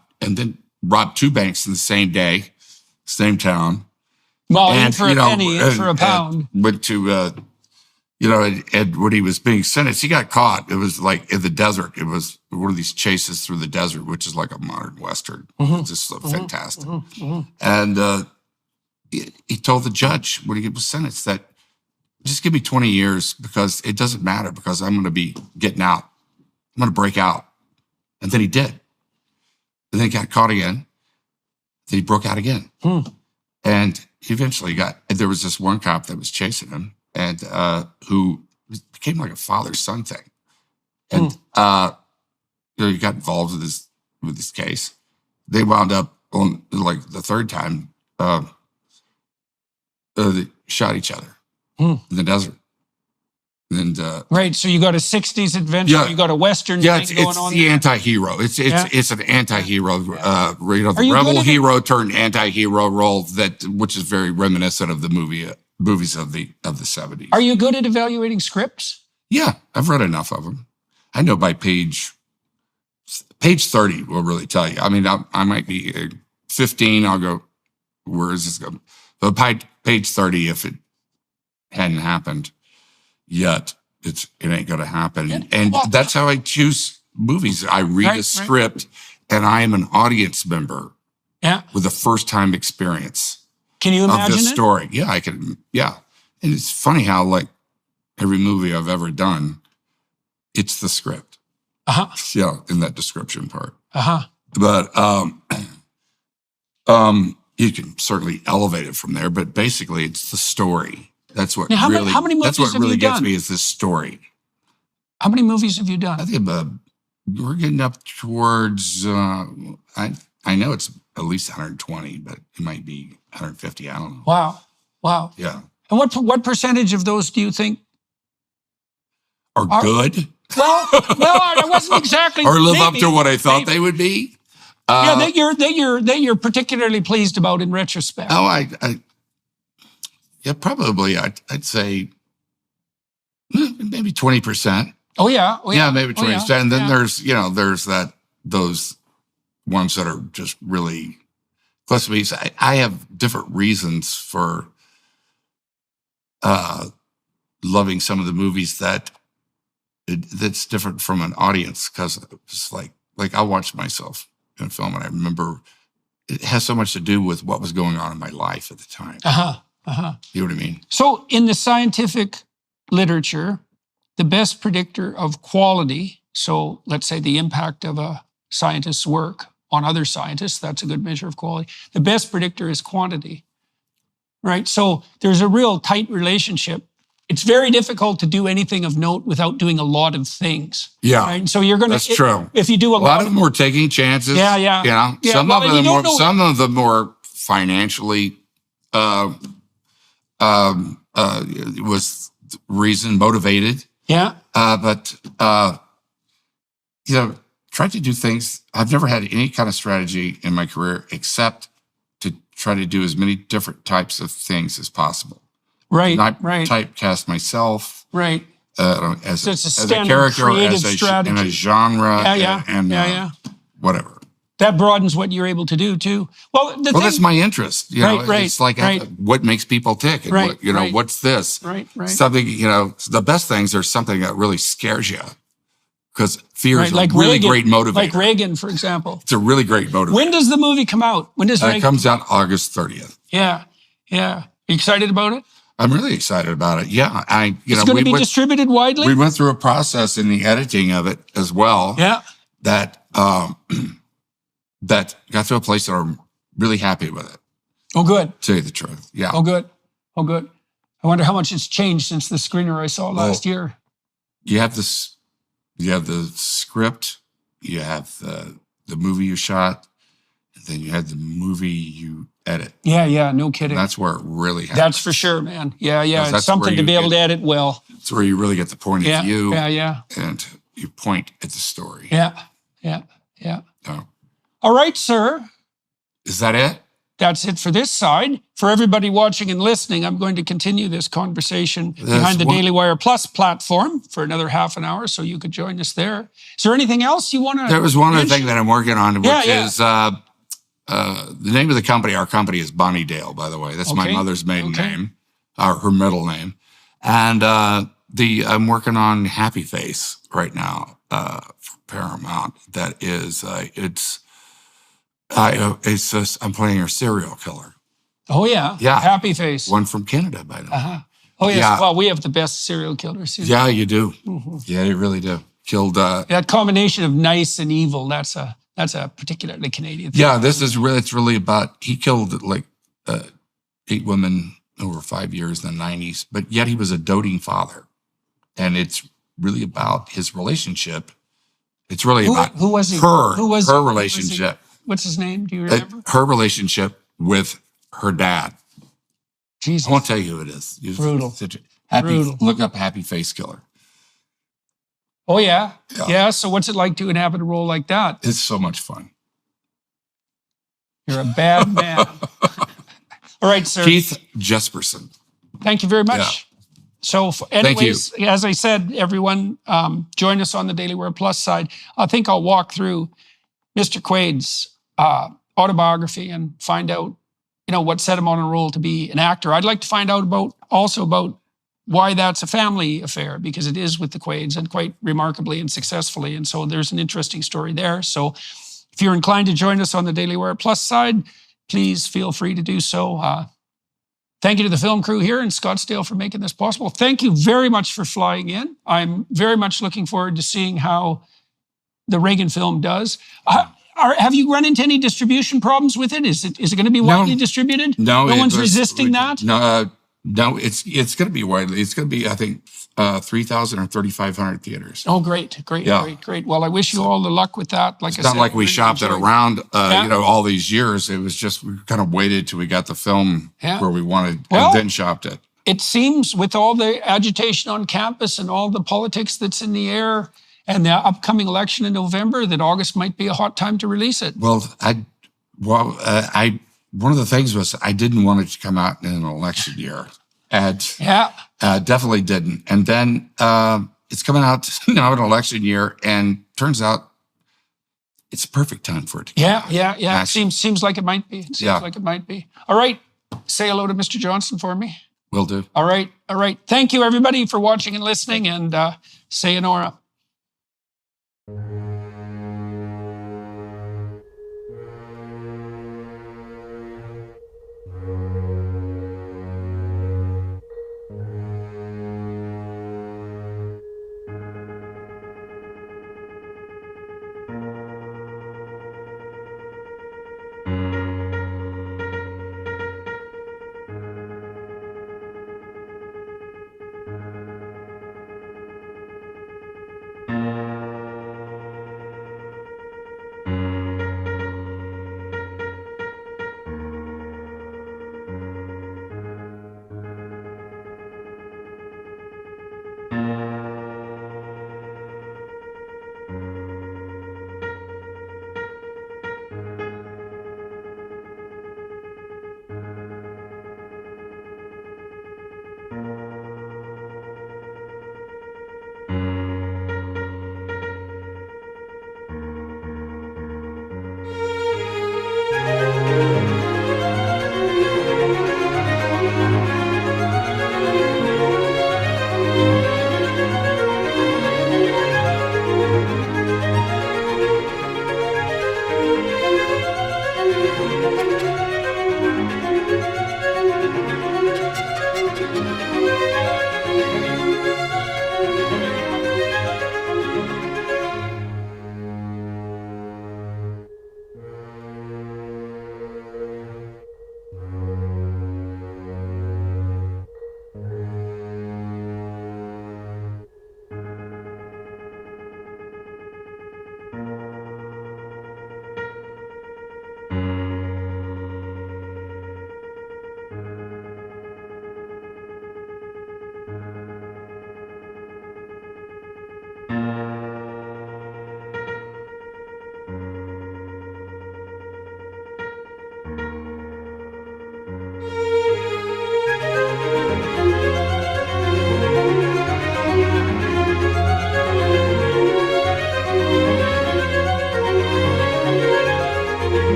2 banks in the same day, same town. Well, and for a penny, and for a pound. Went to. And when he was being sentenced, he got caught. It was like in the desert. It was one of these chases through the desert, which is like a modern Western. It's just fantastic. And he told the judge when he was sentenced that, just give me 20 years because it doesn't matter, because I'm going to be getting out. I'm going to break out. And then he did. And then he got caught again. Then he broke out again. And he eventually there was this one cop that was chasing him, and who became like a father-son thing. And he got involved with this case. They wound up on like the third time, they shot each other in the desert. And right, so you got a 60s adventure, you got a Western thing going on. It's the anti-hero. It's an anti-hero. The rebel hero turned anti-hero role which is very reminiscent of the movies of the 70s. Are you good at evaluating scripts? Yeah, I've read enough of them. I know by page 30 will really tell you. I mean, I might be 15. I'll go, where is this going? But by page 30, if it hadn't happened yet, it ain't going to happen. Yeah. And that's how I choose movies. I read a script, and I am an audience member with a first-time experience. Can you imagine of this story? Yeah, I can. Yeah. And it's funny how, like, every movie I've ever done, it's the script. Yeah, in that description part. But you can certainly elevate it from there, but basically it's the story. That's what Now, how really. many That's movies what have really you gets done? me is this story. How many movies have you done? I think we're getting up towards. I know it's at least 120, but it might be 150. I don't know. Wow. Yeah. And what percentage of those do you think Are good? Well, I wasn't exactly. Or live up maybe, to what I thought maybe. they would be? Yeah, that you're particularly pleased about in retrospect. Oh, yeah, probably. I'd say maybe 20%. Oh yeah. Yeah, maybe 20%. yeah. And then Yeah. there's those ones that are just really close to me. So I have different reasons for loving some of the movies that's different from an audience, because it's like I watched myself in a film and I remember it has so much to do with what was going on in my life at the time. You know what I mean? So in the scientific literature, the best predictor of quality, so let's say the impact of a scientist's work on other scientists, that's a good measure of quality. The best predictor is quantity, right? So there's a real tight relationship. It's very difficult to do anything of note without doing a lot of things. Yeah. Right? So you're going to, that's true. If you do a lot of them were taking chances. Yeah. You know, Yeah, some of them more financially, was reason motivated. Yeah. But try to do things. I've never had any kind of strategy in my career except to try to do as many different types of things as possible. Right. Not right. typecast myself. Right. As a a character, creative in strategy. a genre, Yeah. whatever. That broadens what you're able to do too. Well, that's my interest. You know, Right, it's like what makes people tick, and Right. what's this? Right. Something, the best things are something that really scares you, because fear is like a really Reagan, great motivator. Like Reagan, for example. It's a really great motivator. When does the movie come out? When does it comes out August 30th. Yeah. You excited about it? I'm really excited about it. Yeah, it's going to be distributed widely. We went through a process in the editing of it as well. Yeah. That that got to a place that I'm really happy with it. Oh, good. To tell you the truth. Yeah. Oh, good. I wonder how much it's changed since the screener I saw last year. You have this. You have the script. You have the movie you shot. And then you have the movie you edit. Yeah, no kidding. And that's where it really happens. That's for sure, man. Yeah. It's something to be able to edit well. It's where you really get the point of view. Yeah. And you point at the story. Yeah. Oh. All right, sir. Is that it? That's it for this side. For everybody watching and listening, I'm going to continue this conversation behind the Daily Wire Plus platform for another half an hour, so you could join us there. Is there anything else you want to There was one other thing that I'm working on, which is the name of the company. Our company is Bonnie Dale, by the way. That's my mother's maiden name, or her middle name. And I'm working on Happy Face right now for Paramount. That is, I'm playing a serial killer. Oh, yeah. Yeah. Happy Face. One from Canada, by the way. Oh, yes. Yeah. Well, we have the best serial killers. Yeah, you do. Mm-hmm. Yeah, you really do. Killed. That combination of nice and evil, that's a particularly Canadian thing. Yeah, it's really about, he killed like 8 women over 5 years in the 90s, but yet he was a doting father. And it's really about his relationship. It's really about who was he? Her relationship. What's his name? Do you remember? Her relationship with her dad. Jesus. I won't tell you who it is. Brutal. Brutal. Look up Happy Face Killer. Oh, yeah. Yeah. So what's it like to inhabit a role like that? It's so much fun. You're a bad man. All right, sir. Keith Jesperson. Thank you very much. Yeah. So anyways, as I said, everyone, join us on the Daily Wire Plus side. I think I'll walk through Mr. Quaid's autobiography and find out, what set him on a role to be an actor. I'd like to find out about why that's a family affair, because it is with the Quaids, and quite remarkably and successfully. And so there's an interesting story there. So if you're inclined to join us on the Daily Wire Plus side, please feel free to do so. Thank you to the film crew here in Scottsdale for making this possible. Thank you very much for flying in. I'm very much looking forward to seeing how the Reagan film does. Have you run into any distribution problems with it? Is it going to be widely distributed? No. No one's resisting that? No. No, it's going to be widely. It's going to be, I think, 3,000 or 3,500 theaters. Oh, great. Well, I wish you all the luck with that. Like it's not like we shopped it around, all these years. It was just, we kind of waited till we got the film where we wanted and then shopped it. It seems with all the agitation on campus and all the politics that's in the air and the upcoming election in November, that August might be a hot time to release it. Well, one of the things was I didn't want it to come out in an election year. Definitely didn't. And then it's coming out now in an election year, and turns out it's a perfect time for it to come out. Yeah. It seems like it might be. Like it might be. All right. Say hello to Mr. Johnson for me. Will do. All right. Thank you, everybody, for watching and listening, and sayonara.